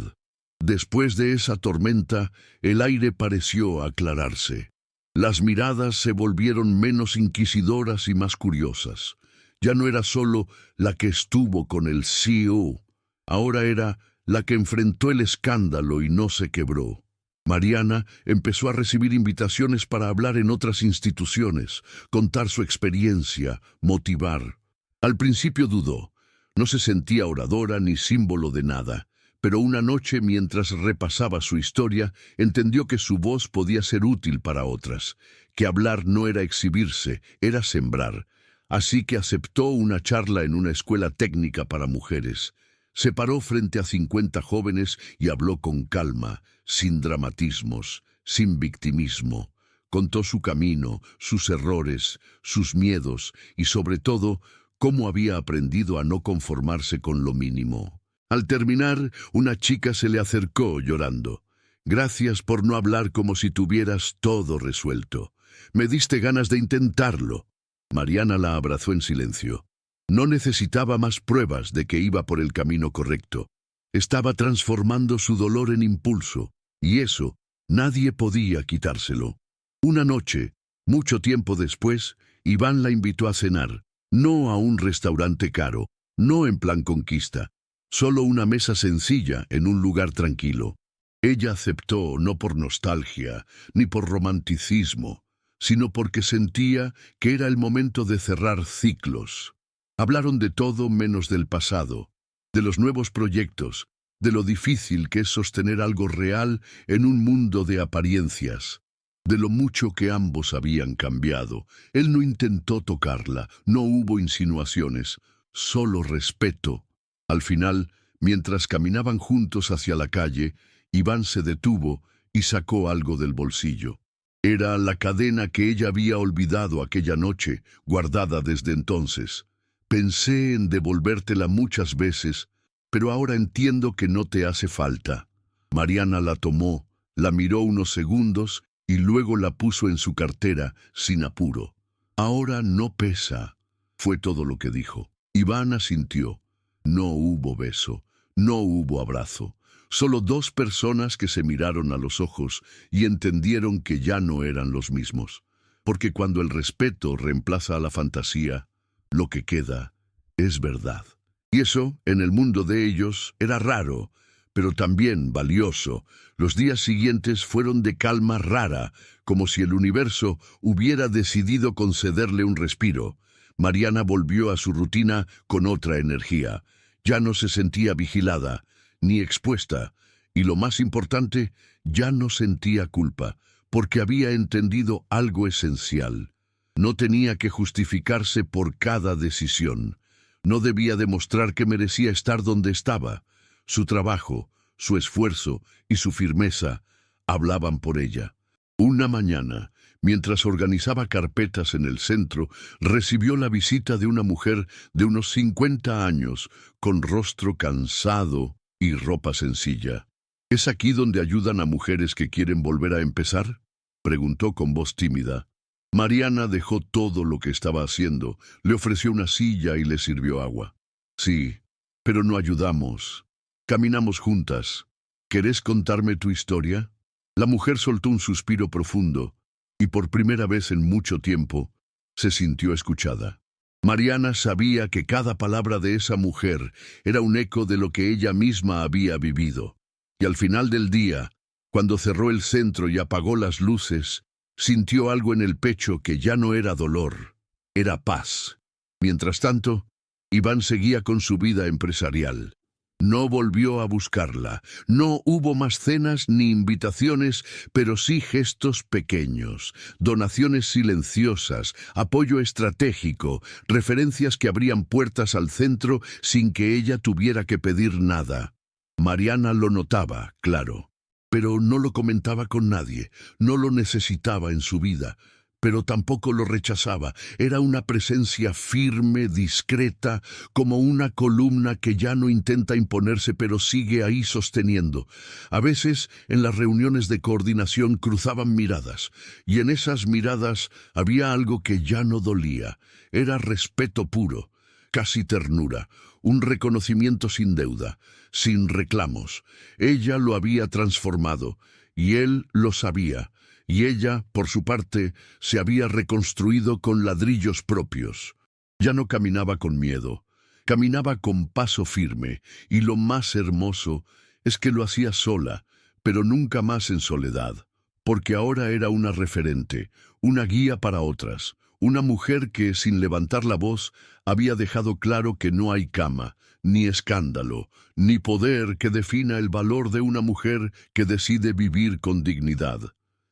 Después de esa tormenta, el aire pareció aclararse. Las miradas se volvieron menos inquisidoras y más curiosas. Ya no era solo la que estuvo con el CEO, ahora era la que enfrentó el escándalo y no se quebró. Mariana empezó a recibir invitaciones para hablar en otras instituciones, contar su experiencia, motivar. Al principio dudó, no se sentía oradora ni símbolo de nada, pero una noche mientras repasaba su historia, entendió que su voz podía ser útil para otras, que hablar no era exhibirse, era sembrar. Así que aceptó una charla en una escuela técnica para mujeres. Se paró frente a 50 jóvenes y habló con calma, sin dramatismos, sin victimismo. Contó su camino, sus errores, sus miedos y, sobre todo, cómo había aprendido a no conformarse con lo mínimo. Al terminar, una chica se le acercó llorando. «Gracias por no hablar como si tuvieras todo resuelto. Me diste ganas de intentarlo». Mariana la abrazó en silencio. No necesitaba más pruebas de que iba por el camino correcto. Estaba transformando su dolor en impulso, y eso nadie podía quitárselo. Una noche, mucho tiempo después, Iván la invitó a cenar, no a un restaurante caro, no en plan conquista, solo una mesa sencilla en un lugar tranquilo. Ella aceptó no por nostalgia, ni por romanticismo, sino porque sentía que era el momento de cerrar ciclos. Hablaron de todo menos del pasado, de los nuevos proyectos, de lo difícil que es sostener algo real en un mundo de apariencias, de lo mucho que ambos habían cambiado. Él no intentó tocarla, no hubo insinuaciones, solo respeto. Al final, mientras caminaban juntos hacia la calle, Iván se detuvo y sacó algo del bolsillo. Era la cadena que ella había olvidado aquella noche, guardada desde entonces. Pensé en devolvértela muchas veces, pero ahora entiendo que no te hace falta. Mariana la tomó, la miró unos segundos y luego la puso en su cartera, sin apuro. Ahora no pesa, fue todo lo que dijo. Iván asintió. No hubo beso, no hubo abrazo. Solo dos personas que se miraron a los ojos y entendieron que ya no eran los mismos. Porque cuando el respeto reemplaza a la fantasía, lo que queda es verdad. Y eso, en el mundo de ellos, era raro, pero también valioso. Los días siguientes fueron de calma rara, como si el universo hubiera decidido concederle un respiro. Mariana volvió a su rutina con otra energía. Ya no se sentía vigilada, ni expuesta, y lo más importante, ya no sentía culpa, porque había entendido algo esencial. No tenía que justificarse por cada decisión. No debía demostrar que merecía estar donde estaba. Su trabajo, su esfuerzo y su firmeza hablaban por ella. Una mañana, mientras organizaba carpetas en el centro, recibió la visita de una mujer de unos 50 años, con rostro cansado y ropa sencilla. ¿Es aquí donde ayudan a mujeres que quieren volver a empezar?, preguntó con voz tímida. Mariana dejó todo lo que estaba haciendo, le ofreció una silla y le sirvió agua. Sí, pero no ayudamos. Caminamos juntas. ¿Querés contarme tu historia? La mujer soltó un suspiro profundo y por primera vez en mucho tiempo se sintió escuchada. Mariana sabía que cada palabra de esa mujer era un eco de lo que ella misma había vivido. Y al final del día, cuando cerró el centro y apagó las luces, sintió algo en el pecho que ya no era dolor, era paz. Mientras tanto, Iván seguía con su vida empresarial. No volvió a buscarla, no hubo más cenas ni invitaciones, pero sí gestos pequeños, donaciones silenciosas, apoyo estratégico, referencias que abrían puertas al centro sin que ella tuviera que pedir nada. Mariana lo notaba, claro, pero no lo comentaba con nadie, no lo necesitaba en su vida, pero tampoco lo rechazaba. Era una presencia firme, discreta, como una columna que ya no intenta imponerse, pero sigue ahí sosteniendo. A veces, en las reuniones de coordinación cruzaban miradas, y en esas miradas había algo que ya no dolía. Era respeto puro, casi ternura, un reconocimiento sin deuda, sin reclamos. Ella lo había transformado, y él lo sabía. Y ella, por su parte, se había reconstruido con ladrillos propios. Ya no caminaba con miedo. Caminaba con paso firme, y lo más hermoso es que lo hacía sola, pero nunca más en soledad, porque ahora era una referente, una guía para otras, una mujer que, sin levantar la voz, había dejado claro que no hay cama, ni escándalo, ni poder que defina el valor de una mujer que decide vivir con dignidad.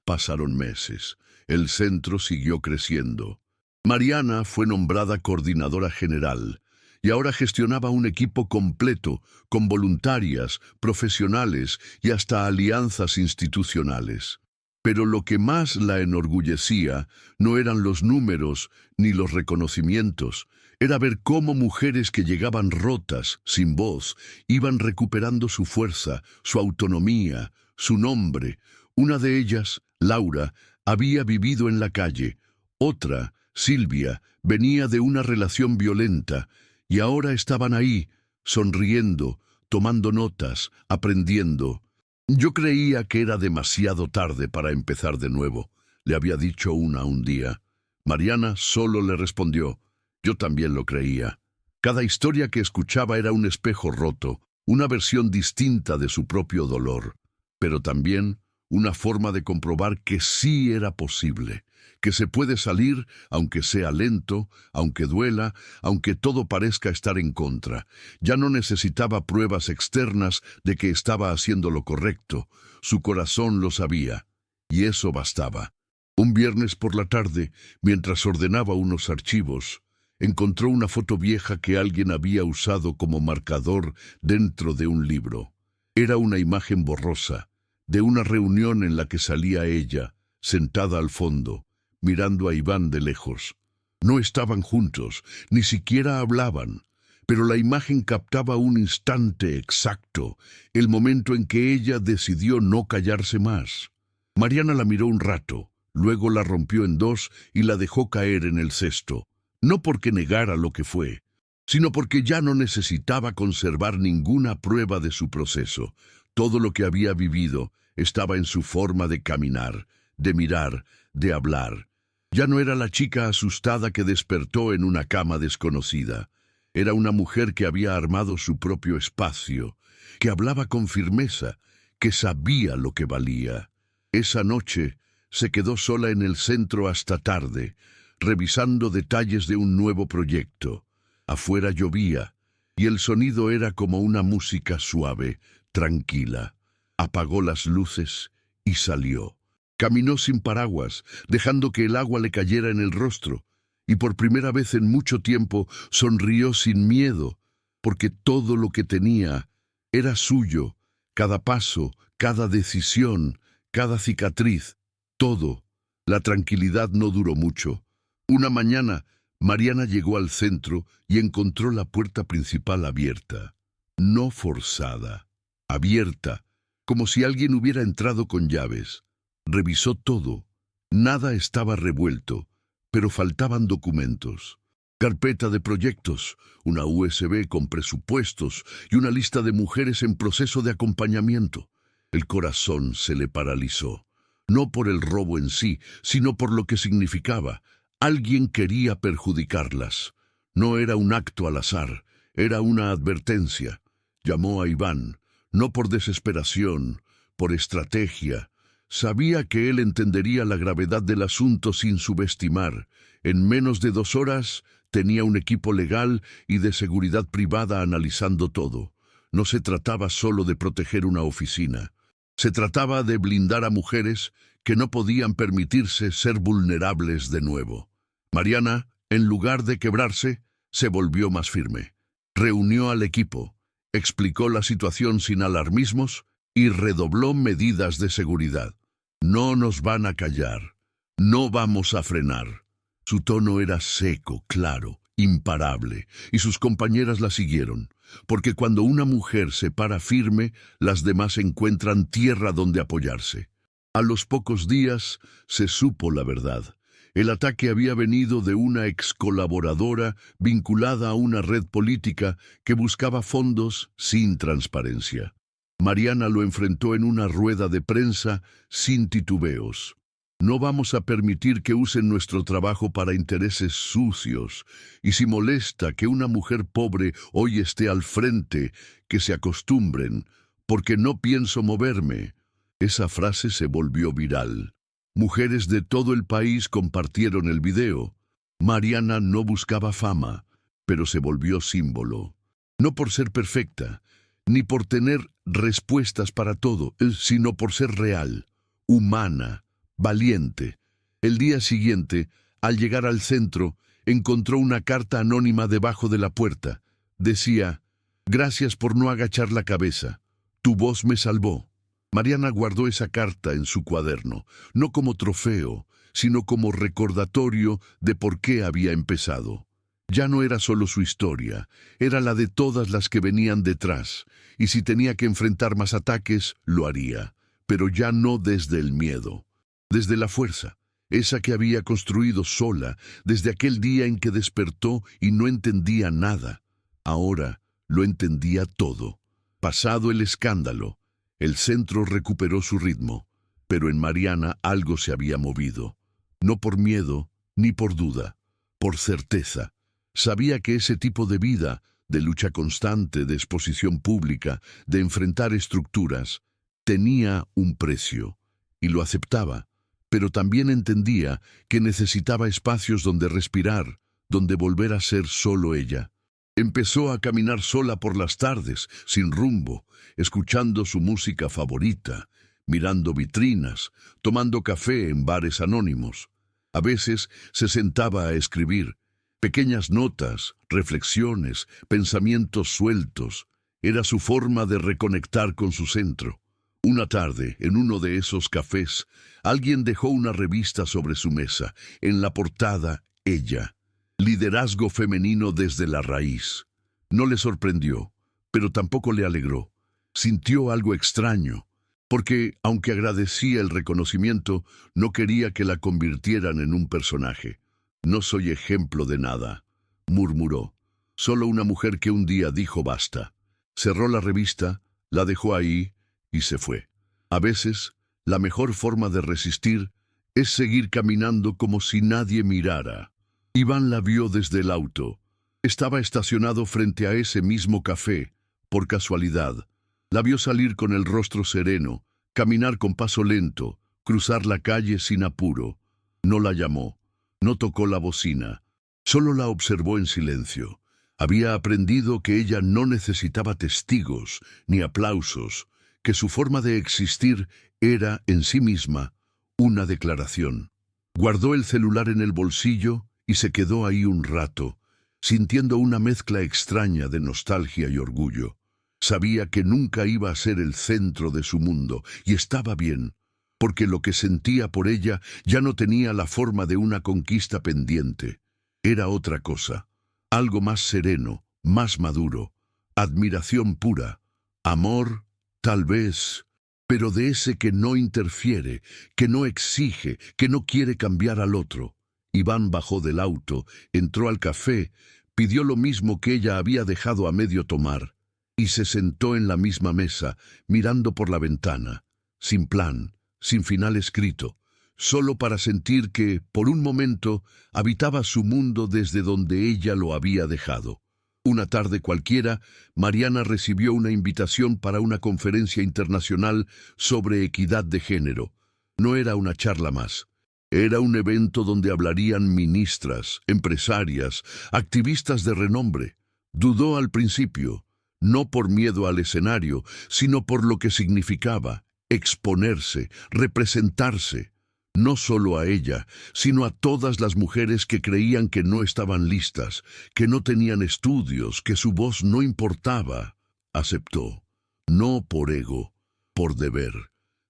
Pasaron meses. El centro siguió creciendo. Mariana fue nombrada coordinadora general y ahora gestionaba un equipo completo, con voluntarias, profesionales y hasta alianzas institucionales. Pero lo que más la enorgullecía no eran los números ni los reconocimientos, era ver cómo mujeres que llegaban rotas, sin voz, iban recuperando su fuerza, su autonomía, su nombre. Una de ellas, Laura, había vivido en la calle. Otra, Silvia, venía de una relación violenta y ahora estaban ahí, sonriendo, tomando notas, aprendiendo. Yo creía que era demasiado tarde para empezar de nuevo, le había dicho una un día. Mariana solo le respondió: yo también lo creía. Cada historia que escuchaba era un espejo roto, una versión distinta de su propio dolor, pero también una forma de comprobar que sí era posible, que se puede salir aunque sea lento, aunque duela, aunque todo parezca estar en contra. Ya no necesitaba pruebas externas de que estaba haciendo lo correcto. Su corazón lo sabía, y eso bastaba. Un viernes por la tarde, mientras ordenaba unos archivos, encontró una foto vieja que alguien había usado como marcador dentro de un libro. Era una imagen borrosa, de una reunión en la que salía ella, sentada al fondo, mirando a Iván de lejos. No estaban juntos, ni siquiera hablaban, pero la imagen captaba un instante exacto, el momento en que ella decidió no callarse más. Mariana la miró un rato, luego la rompió en dos y la dejó caer en el cesto, no porque negara lo que fue, sino porque ya no necesitaba conservar ninguna prueba de su proceso. Todo lo que había vivido estaba en su forma de caminar, de mirar, de hablar. Ya no era la chica asustada que despertó en una cama desconocida. Era una mujer que había armado su propio espacio, que hablaba con firmeza, que sabía lo que valía. Esa noche se quedó sola en el centro hasta tarde, revisando detalles de un nuevo proyecto. Afuera llovía, y el sonido era como una música suave, tranquila. Apagó las luces y salió. Caminó sin paraguas, dejando que el agua le cayera en el rostro, y por primera vez en mucho tiempo sonrió sin miedo, porque todo lo que tenía era suyo, cada paso, cada decisión, cada cicatriz, todo. La tranquilidad no duró mucho. Una mañana, Mariana llegó al centro y encontró la puerta principal abierta. No forzada, abierta, como si alguien hubiera entrado con llaves. Revisó todo. Nada estaba revuelto, pero faltaban documentos. Carpeta de proyectos, una USB con presupuestos y una lista de mujeres en proceso de acompañamiento. El corazón se le paralizó, no por el robo en sí, sino por lo que significaba. Alguien quería perjudicarlas. No era un acto al azar, era una advertencia. Llamó a Iván, no por desesperación, por estrategia. Sabía que él entendería la gravedad del asunto sin subestimar. En menos de 2 horas tenía un equipo legal y de seguridad privada analizando todo. No se trataba solo de proteger una oficina. Se trataba de blindar a mujeres que no podían permitirse ser vulnerables de nuevo. Mariana, en lugar de quebrarse, se volvió más firme. Reunió al equipo, explicó la situación sin alarmismos y redobló medidas de seguridad. No nos van a callar, no vamos a frenar. Su tono era seco, claro, imparable, y sus compañeras la siguieron, porque cuando una mujer se para firme, las demás encuentran tierra donde apoyarse. A los pocos días se supo la verdad. El ataque había venido de una excolaboradora vinculada a una red política que buscaba fondos sin transparencia. Mariana lo enfrentó en una rueda de prensa sin titubeos. No vamos a permitir que usen nuestro trabajo para intereses sucios. Y si molesta que una mujer pobre hoy esté al frente, que se acostumbren, porque no pienso moverme. Esa frase se volvió viral. Mujeres de todo el país compartieron el video. Mariana no buscaba fama, pero se volvió símbolo. No por ser perfecta, ni por tener respuestas para todo, sino por ser real, humana, valiente. El día siguiente, al llegar al centro, encontró una carta anónima debajo de la puerta. Decía: «Gracias por no agachar la cabeza. Tu voz me salvó». Mariana guardó esa carta en su cuaderno, no como trofeo, sino como recordatorio de por qué había empezado. Ya no era solo su historia, era la de todas las que venían detrás, y si tenía que enfrentar más ataques, lo haría, pero ya no desde el miedo, desde la fuerza, esa que había construido sola, desde aquel día en que despertó y no entendía nada. Ahora lo entendía todo. Pasado el escándalo, el centro recuperó su ritmo, pero en Mariana algo se había movido. No por miedo, ni por duda, por certeza. Sabía que ese tipo de vida, de lucha constante, de exposición pública, de enfrentar estructuras, tenía un precio, y lo aceptaba, pero también entendía que necesitaba espacios donde respirar, donde volver a ser solo ella. Empezó a caminar sola por las tardes, sin rumbo, escuchando su música favorita, mirando vitrinas, tomando café en bares anónimos. A veces se sentaba a escribir, pequeñas notas, reflexiones, pensamientos sueltos. Era su forma de reconectar con su centro. Una tarde, en uno de esos cafés, alguien dejó una revista sobre su mesa. En la portada, ella. Liderazgo femenino desde la raíz. No le sorprendió, pero tampoco le alegró. Sintió algo extraño, porque, aunque agradecía el reconocimiento, no quería que la convirtieran en un personaje. «No soy ejemplo de nada», murmuró. Solo una mujer que un día dijo basta. Cerró la revista, la dejó ahí y se fue. A veces, la mejor forma de resistir es seguir caminando como si nadie mirara. Iván la vio desde el auto. Estaba estacionado frente a ese mismo café, por casualidad. La vio salir con el rostro sereno, caminar con paso lento, cruzar la calle sin apuro. No la llamó, no tocó la bocina, solo la observó en silencio. Había aprendido que ella no necesitaba testigos ni aplausos, que su forma de existir era, en sí misma, una declaración. Guardó el celular en el bolsillo y se quedó ahí un rato, sintiendo una mezcla extraña de nostalgia y orgullo. Sabía que nunca iba a ser el centro de su mundo, y estaba bien, porque lo que sentía por ella ya no tenía la forma de una conquista pendiente. Era otra cosa, algo más sereno, más maduro, admiración pura, amor, tal vez, pero de ese que no interfiere, que no exige, que no quiere cambiar al otro. Iván bajó del auto, entró al café, pidió lo mismo que ella había dejado a medio tomar, y se sentó en la misma mesa, mirando por la ventana, sin plan, sin final escrito, solo para sentir que, por un momento, habitaba su mundo desde donde ella lo había dejado. Una tarde cualquiera, Mariana recibió una invitación para una conferencia internacional sobre equidad de género. No era una charla más. Era un evento donde hablarían ministras, empresarias, activistas de renombre. Dudó al principio, no por miedo al escenario, sino por lo que significaba exponerse, representarse. No solo a ella, sino a todas las mujeres que creían que no estaban listas, que no tenían estudios, que su voz no importaba. Aceptó, no por ego, por deber.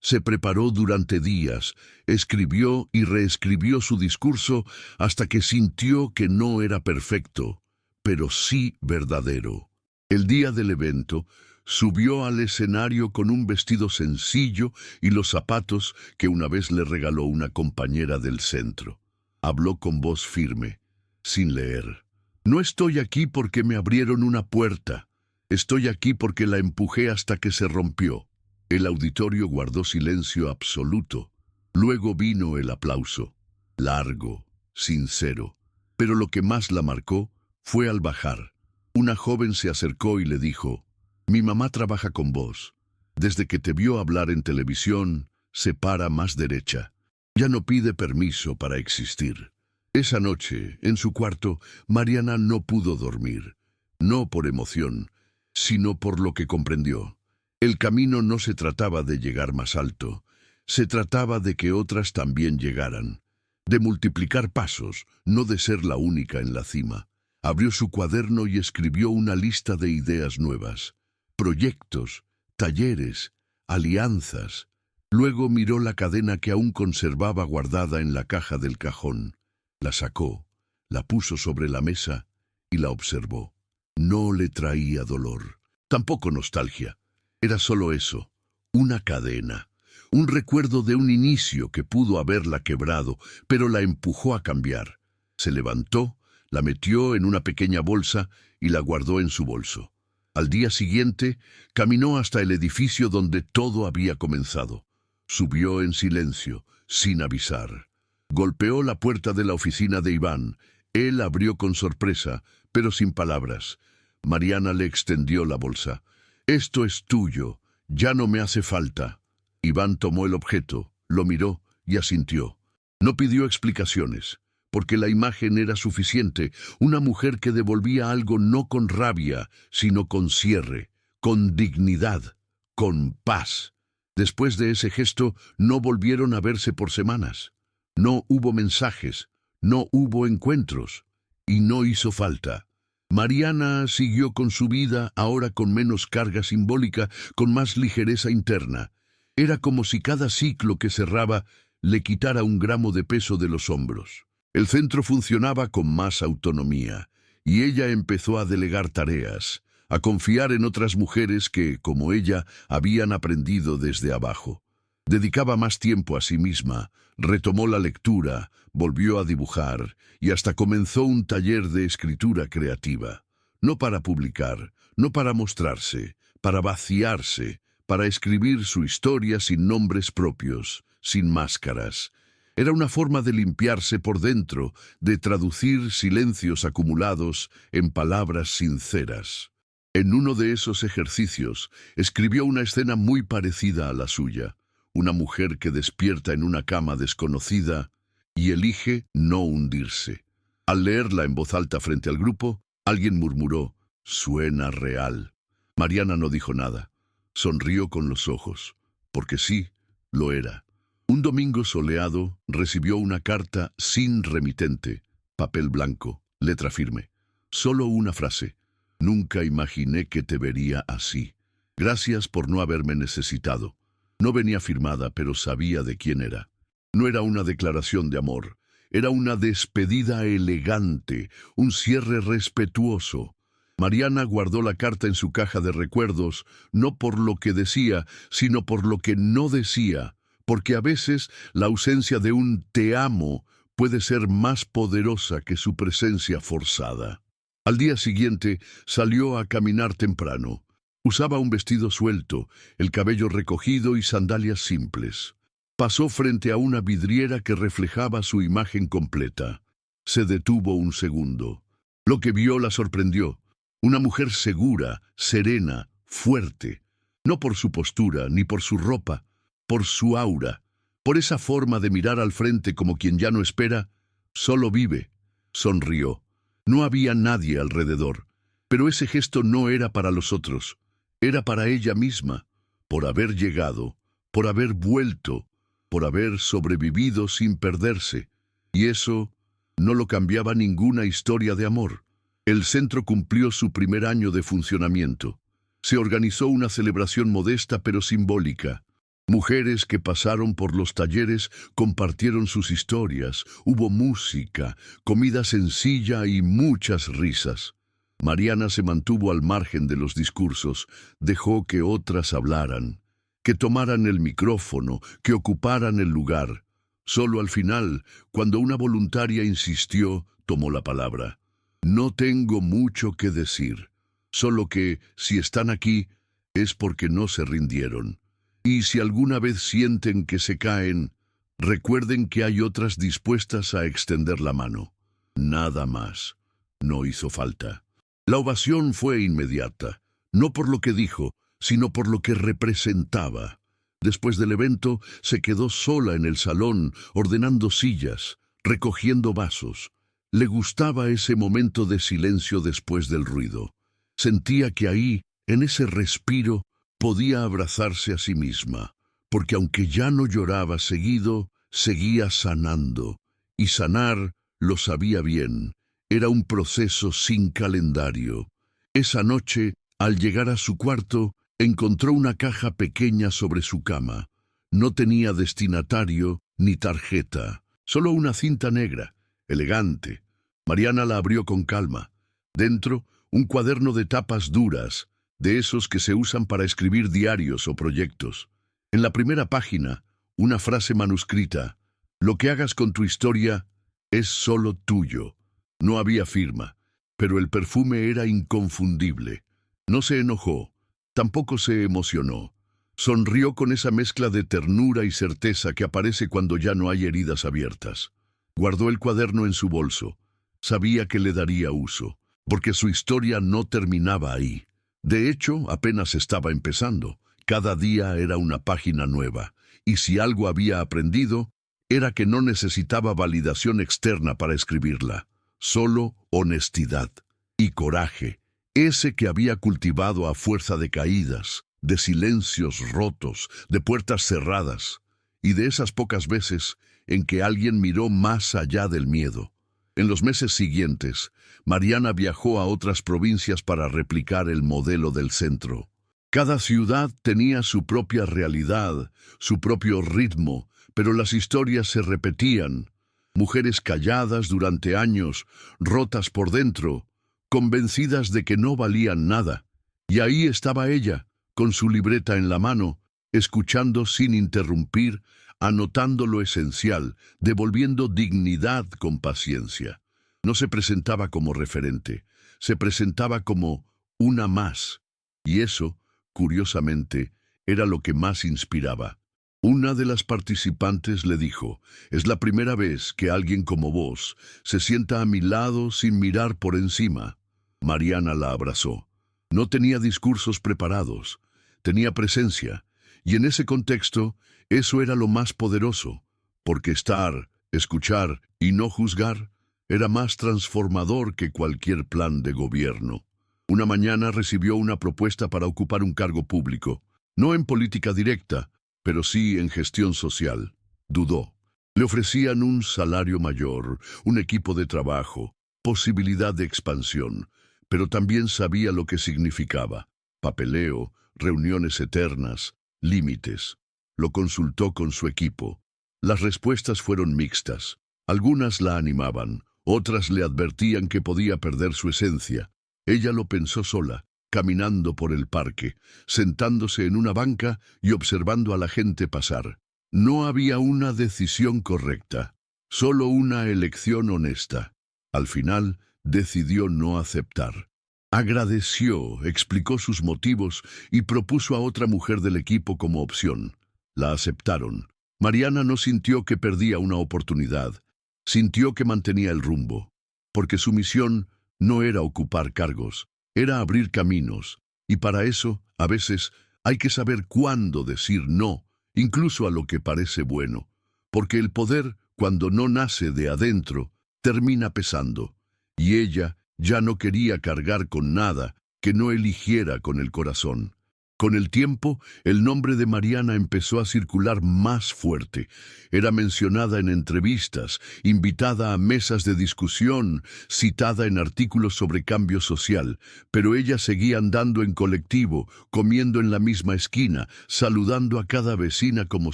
Se preparó durante días, escribió y reescribió su discurso hasta que sintió que no era perfecto, pero sí verdadero. El día del evento, subió al escenario con un vestido sencillo y los zapatos que una vez le regaló una compañera del centro. Habló con voz firme, sin leer. «No estoy aquí porque me abrieron una puerta. Estoy aquí porque la empujé hasta que se rompió». El auditorio guardó silencio absoluto. Luego vino el aplauso, largo, sincero, pero lo que más la marcó fue al bajar. Una joven se acercó y le dijo: «Mi mamá trabaja con vos. Desde que te vio hablar en televisión, se para más derecha. Ya no pide permiso para existir». Esa noche, en su cuarto, Mariana no pudo dormir, no por emoción, sino por lo que comprendió. El camino no se trataba de llegar más alto, se trataba de que otras también llegaran, de multiplicar pasos, no de ser la única en la cima. Abrió su cuaderno y escribió una lista de ideas nuevas, proyectos, talleres, alianzas. Luego miró la cadena que aún conservaba guardada en la caja del cajón. La sacó, la puso sobre la mesa y la observó. No le traía dolor, tampoco nostalgia. Era solo eso, una cadena, un recuerdo de un inicio que pudo haberla quebrado, pero la empujó a cambiar. Se levantó, la metió en una pequeña bolsa y la guardó en su bolso. Al día siguiente, caminó hasta el edificio donde todo había comenzado. Subió en silencio, sin avisar. Golpeó la puerta de la oficina de Iván. Él abrió con sorpresa, pero sin palabras. Mariana le extendió la bolsa. «Esto es tuyo, ya no me hace falta». Iván tomó el objeto, lo miró y asintió. No pidió explicaciones, porque la imagen era suficiente, una mujer que devolvía algo no con rabia, sino con cierre, con dignidad, con paz. Después de ese gesto, no volvieron a verse por semanas. No hubo mensajes, no hubo encuentros, y no hizo falta. Mariana siguió con su vida, ahora con menos carga simbólica, con más ligereza interna. Era como si cada ciclo que cerraba le quitara un gramo de peso de los hombros. El centro funcionaba con más autonomía, y ella empezó a delegar tareas, a confiar en otras mujeres que, como ella, habían aprendido desde abajo. Dedicaba más tiempo a sí misma, retomó la lectura, volvió a dibujar y hasta comenzó un taller de escritura creativa. No para publicar, no para mostrarse, para vaciarse, para escribir su historia sin nombres propios, sin máscaras. Era una forma de limpiarse por dentro, de traducir silencios acumulados en palabras sinceras. En uno de esos ejercicios, escribió una escena muy parecida a la suya. Una mujer que despierta en una cama desconocida y elige no hundirse. Al leerla en voz alta frente al grupo, alguien murmuró: «Suena real». Mariana no dijo nada. Sonrió con los ojos, porque sí, lo era. Un domingo soleado, recibió una carta sin remitente, papel blanco, letra firme. Solo una frase: «Nunca imaginé que te vería así. Gracias por no haberme necesitado». No venía firmada, pero sabía de quién era. No era una declaración de amor, era una despedida elegante, un cierre respetuoso. Mariana guardó la carta en su caja de recuerdos, no por lo que decía, sino por lo que no decía, porque a veces la ausencia de un «te amo» puede ser más poderosa que su presencia forzada. Al día siguiente salió a caminar temprano. Usaba un vestido suelto, el cabello recogido y sandalias simples. Pasó frente a una vidriera que reflejaba su imagen completa. Se detuvo un segundo. Lo que vio la sorprendió. Una mujer segura, serena, fuerte. No por su postura ni por su ropa, por su aura, por esa forma de mirar al frente como quien ya no espera, solo vive. Sonrió. No había nadie alrededor, pero ese gesto no era para los otros. Era para ella misma, por haber llegado, por haber vuelto, por haber sobrevivido sin perderse. Y eso no lo cambiaba ninguna historia de amor. El centro cumplió su primer año de funcionamiento. Se organizó una celebración modesta pero simbólica. Mujeres que pasaron por los talleres compartieron sus historias. Hubo música, comida sencilla y muchas risas. Mariana se mantuvo al margen de los discursos, dejó que otras hablaran, que tomaran el micrófono, que ocuparan el lugar. Solo al final, cuando una voluntaria insistió, tomó la palabra. «No tengo mucho que decir, solo que, si están aquí, es porque no se rindieron. Y si alguna vez sienten que se caen, Recuerden que hay otras dispuestas a extender la mano. Nada más. No hizo falta. La ovación fue inmediata, no por lo que dijo, sino por lo que representaba. Después del evento, se quedó sola en el salón, ordenando sillas, recogiendo vasos. Le gustaba ese momento de silencio después del ruido. Sentía que ahí, en ese respiro, podía abrazarse a sí misma, porque aunque ya no lloraba seguido, seguía sanando, y sanar, lo sabía bien, era un proceso sin calendario. Esa noche, al llegar a su cuarto, encontró una caja pequeña sobre su cama. No tenía destinatario ni tarjeta, solo una cinta negra, elegante. Mariana la abrió con calma. Dentro, un cuaderno de tapas duras, de esos que se usan para escribir diarios o proyectos. En la primera página, una frase manuscrita: «Lo que hagas con tu historia es solo tuyo». No había firma, pero el perfume era inconfundible. No se enojó, tampoco se emocionó. Sonrió con esa mezcla de ternura y certeza que aparece cuando ya no hay heridas abiertas. Guardó el cuaderno en su bolso. Sabía que le daría uso, porque su historia no terminaba ahí. De hecho, apenas estaba empezando. Cada día era una página nueva, y si algo había aprendido, era que no necesitaba validación externa para escribirla. Solo honestidad y coraje, ese que había cultivado a fuerza de caídas, de silencios rotos, de puertas cerradas, y de esas pocas veces en que alguien miró más allá del miedo. En los meses siguientes, Mariana viajó a otras provincias para replicar el modelo del centro. Cada ciudad tenía su propia realidad, su propio ritmo, pero las historias se repetían. Mujeres calladas durante años, rotas por dentro, convencidas de que no valían nada. Y ahí estaba ella, con su libreta en la mano, escuchando sin interrumpir, anotando lo esencial, devolviendo dignidad con paciencia. No se presentaba como referente, se presentaba como una más. Y eso, curiosamente, era lo que más inspiraba. Una de las participantes le dijo: «Es la primera vez que alguien como vos se sienta a mi lado sin mirar por encima». Mariana la abrazó. No tenía discursos preparados, tenía presencia, y en ese contexto, eso era lo más poderoso, porque estar, escuchar y no juzgar era más transformador que cualquier plan de gobierno. Una mañana recibió una propuesta para ocupar un cargo público, no en política directa, pero sí en gestión social. Dudó. Le ofrecían un salario mayor, un equipo de trabajo, posibilidad de expansión, pero también sabía lo que significaba: papeleo, reuniones eternas, límites. Lo consultó con su equipo. Las respuestas fueron mixtas. Algunas la animaban, otras le advertían que podía perder su esencia. Ella lo pensó sola, caminando por el parque, sentándose en una banca y observando a la gente pasar. No había una decisión correcta, solo una elección honesta. Al final, decidió no aceptar. Agradeció, explicó sus motivos y propuso a otra mujer del equipo como opción. La aceptaron. Mariana no sintió que perdía una oportunidad, sintió que mantenía el rumbo, porque su misión no era ocupar cargos, era abrir caminos, y para eso, a veces, hay que saber cuándo decir no, incluso a lo que parece bueno, porque el poder, cuando no nace de adentro, termina pesando, y ella ya no quería cargar con nada que no eligiera con el corazón. Con el tiempo, el nombre de Mariana empezó a circular más fuerte. Era mencionada en entrevistas, invitada a mesas de discusión, citada en artículos sobre cambio social, pero ella seguía andando en colectivo, comiendo en la misma esquina, saludando a cada vecina como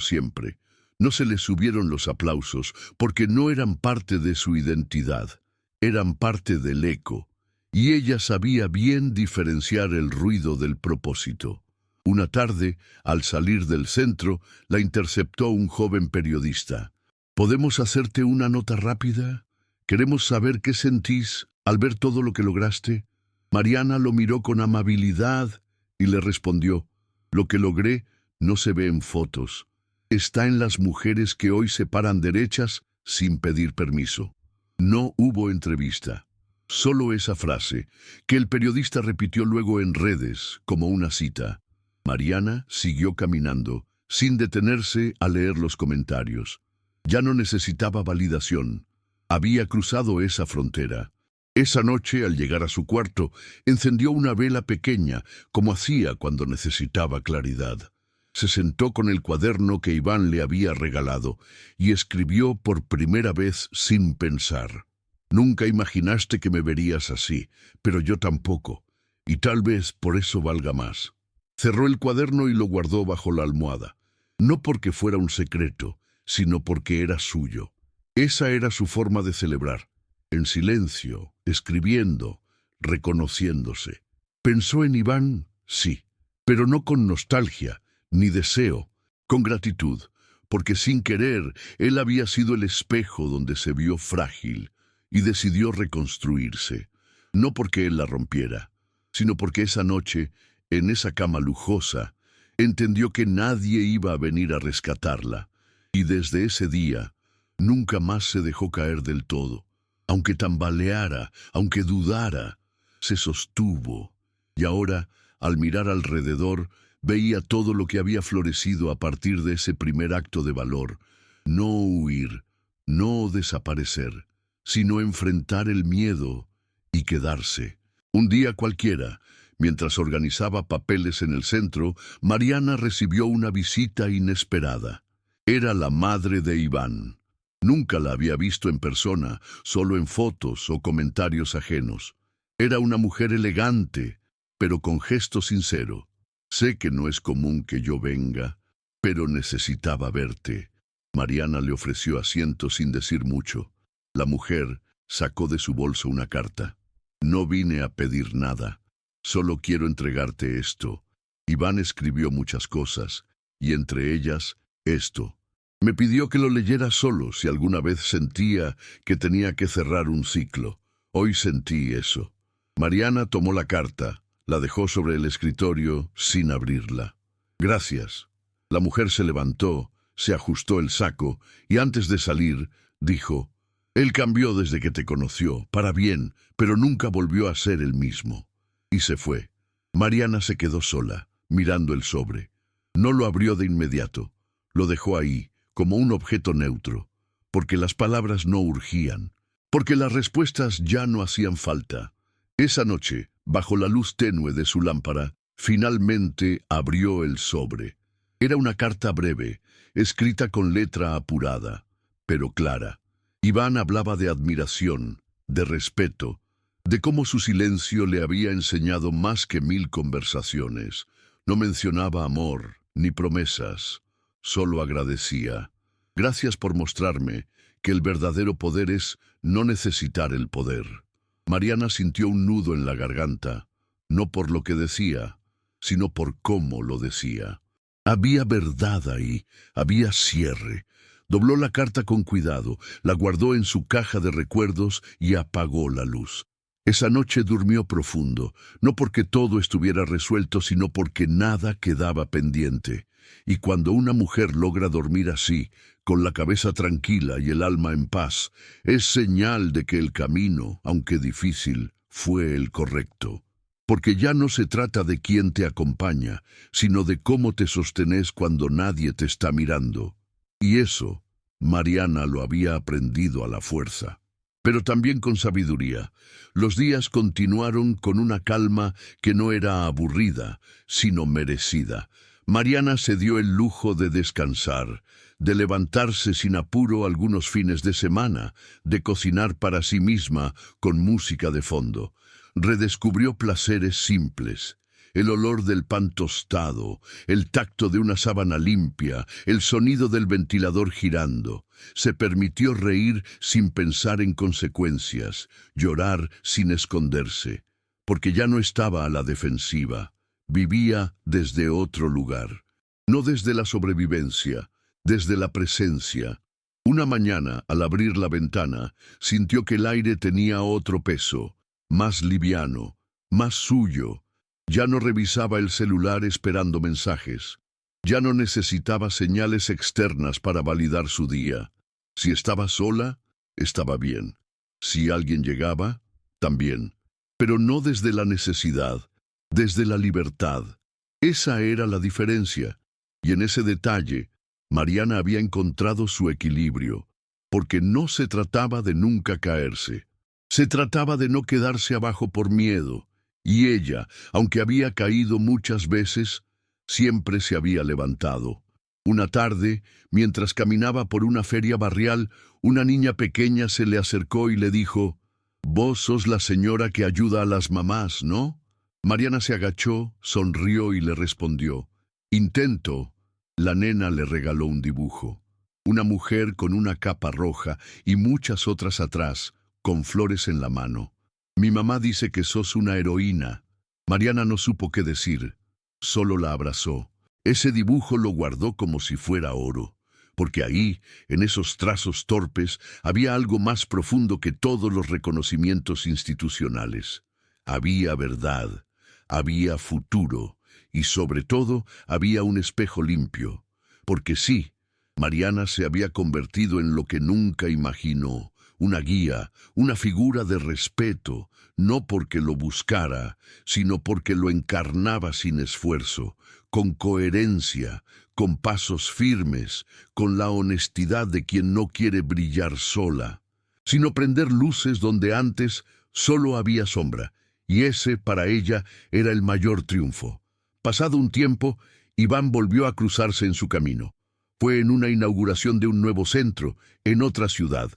siempre. No se le subieron los aplausos, porque no eran parte de su identidad, eran parte del eco, y ella sabía bien diferenciar el ruido del propósito. Una tarde, al salir del centro, la interceptó un joven periodista. «¿Podemos hacerte una nota rápida? Queremos saber qué sentís al ver todo lo que lograste». Mariana lo miró con amabilidad y le respondió: «Lo que logré no se ve en fotos, está en las mujeres que hoy se paran derechas sin pedir permiso. No hubo entrevista. Solo esa frase, que el periodista repitió luego en redes como una cita. Mariana siguió caminando, sin detenerse a leer los comentarios. Ya no necesitaba validación. Había cruzado esa frontera. Esa noche, al llegar a su cuarto, encendió una vela pequeña, como hacía cuando necesitaba claridad. Se sentó con el cuaderno que Iván le había regalado y escribió por primera vez sin pensar. Nunca imaginaste que me verías así, pero yo tampoco, y tal vez por eso valga más. Cerró el cuaderno y lo guardó bajo la almohada, no porque fuera un secreto, sino porque era suyo. Esa era su forma de celebrar, en silencio, escribiendo, reconociéndose. Pensó en Iván, sí, pero no con nostalgia, ni deseo, con gratitud, porque sin querer él había sido el espejo donde se vio frágil y decidió reconstruirse, no porque él la rompiera, sino porque esa noche, en esa cama lujosa, entendió que nadie iba a venir a rescatarla, y desde ese día nunca más se dejó caer del todo. Aunque tambaleara, aunque dudara, se sostuvo, y ahora, al mirar alrededor, veía todo lo que había florecido a partir de ese primer acto de valor. No huir, no desaparecer, sino enfrentar el miedo y quedarse. Un día cualquiera, mientras organizaba papeles en el centro, Mariana recibió una visita inesperada. Era la madre de Iván. Nunca la había visto en persona, solo en fotos o comentarios ajenos. Era una mujer elegante, pero con gesto sincero. Sé que no es común que yo venga, pero necesitaba verte. Mariana le ofreció asiento sin decir mucho. La mujer sacó de su bolso una carta. No vine a pedir nada, solo quiero entregarte esto. Iván escribió muchas cosas, y entre ellas, esto. Me pidió que lo leyera solo si alguna vez sentía que tenía que cerrar un ciclo. Hoy sentí eso. Mariana tomó la carta, la dejó sobre el escritorio sin abrirla. Gracias. La mujer se levantó, se ajustó el saco y antes de salir, dijo: él cambió desde que te conoció, para bien, pero nunca volvió a ser el mismo. Y se fue. Mariana se quedó sola, mirando el sobre. No lo abrió de inmediato. Lo dejó ahí, como un objeto neutro, porque las palabras no urgían, porque las respuestas ya no hacían falta. Esa noche, bajo la luz tenue de su lámpara, finalmente abrió el sobre. Era una carta breve, escrita con letra apurada, pero clara. Iván hablaba de admiración, de respeto, de cómo su silencio le había enseñado más que 1000 conversaciones. No mencionaba amor, ni promesas, solo agradecía. Gracias por mostrarme que el verdadero poder es no necesitar el poder. Mariana sintió un nudo en la garganta, no por lo que decía, sino por cómo lo decía. Había verdad ahí, había cierre. Dobló la carta con cuidado, la guardó en su caja de recuerdos y apagó la luz. Esa noche durmió profundo, no porque todo estuviera resuelto, sino porque nada quedaba pendiente. Y cuando una mujer logra dormir así, con la cabeza tranquila y el alma en paz, es señal de que el camino, aunque difícil, fue el correcto. Porque ya no se trata de quién te acompaña, sino de cómo te sostenes cuando nadie te está mirando. Y eso, Mariana lo había aprendido a la fuerza. Pero también con sabiduría. Los días continuaron con una calma que no era aburrida, sino merecida. Mariana se dio el lujo de descansar, de levantarse sin apuro algunos fines de semana, de cocinar para sí misma con música de fondo. Redescubrió placeres simples. El olor del pan tostado, el tacto de una sábana limpia, el sonido del ventilador girando. Se permitió reír sin pensar en consecuencias, llorar sin esconderse, porque ya no estaba a la defensiva. Vivía desde otro lugar, no desde la sobrevivencia, desde la presencia. Una mañana, al abrir la ventana, sintió que el aire tenía otro peso, más liviano, más suyo. Ya no revisaba el celular esperando mensajes. Ya no necesitaba señales externas para validar su día. Si estaba sola, estaba bien. Si alguien llegaba, también. Pero no desde la necesidad, desde la libertad. Esa era la diferencia. Y en ese detalle, Mariana había encontrado su equilibrio, porque no se trataba de nunca caerse. Se trataba de no quedarse abajo por miedo. Y ella, aunque había caído muchas veces, siempre se había levantado. Una tarde, mientras caminaba por una feria barrial, una niña pequeña se le acercó y le dijo: «Vos sos la señora que ayuda a las mamás, ¿no?». Mariana se agachó, sonrió y le respondió: «Intento». La nena le regaló un dibujo. Una mujer con una capa roja y muchas otras atrás, con flores en la mano. «Mi mamá dice que sos una heroína». Mariana no supo qué decir. Solo la abrazó. Ese dibujo lo guardó como si fuera oro, porque ahí, en esos trazos torpes, había algo más profundo que todos los reconocimientos institucionales. Había verdad, había futuro, y sobre todo había un espejo limpio. Porque sí, Mariana se había convertido en lo que nunca imaginó, una guía, una figura de respeto, no porque lo buscara, sino porque lo encarnaba sin esfuerzo, con coherencia, con pasos firmes, con la honestidad de quien no quiere brillar sola, sino prender luces donde antes solo había sombra, y ese para ella era el mayor triunfo. Pasado un tiempo, Iván volvió a cruzarse en su camino. Fue en una inauguración de un nuevo centro, en otra ciudad.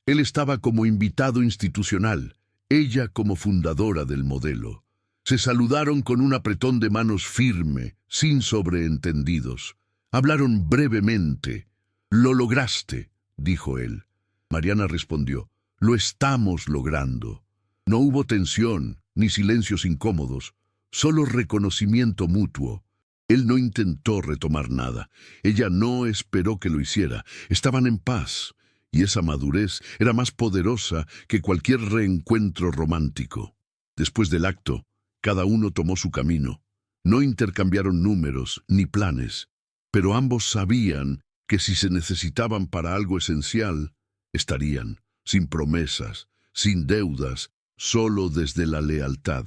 Él estaba como invitado institucional, ella como fundadora del modelo. Se saludaron con un apretón de manos firme, sin sobreentendidos. Hablaron brevemente. «Lo lograste», dijo él. Mariana respondió: «Lo estamos logrando». No hubo tensión, ni silencios incómodos, solo reconocimiento mutuo. Él no intentó retomar nada. Ella no esperó que lo hiciera. Estaban en paz. Y esa madurez era más poderosa que cualquier reencuentro romántico. Después del acto, cada uno tomó su camino. No intercambiaron números ni planes, pero ambos sabían que si se necesitaban para algo esencial, estarían, sin promesas, sin deudas, solo desde la lealtad.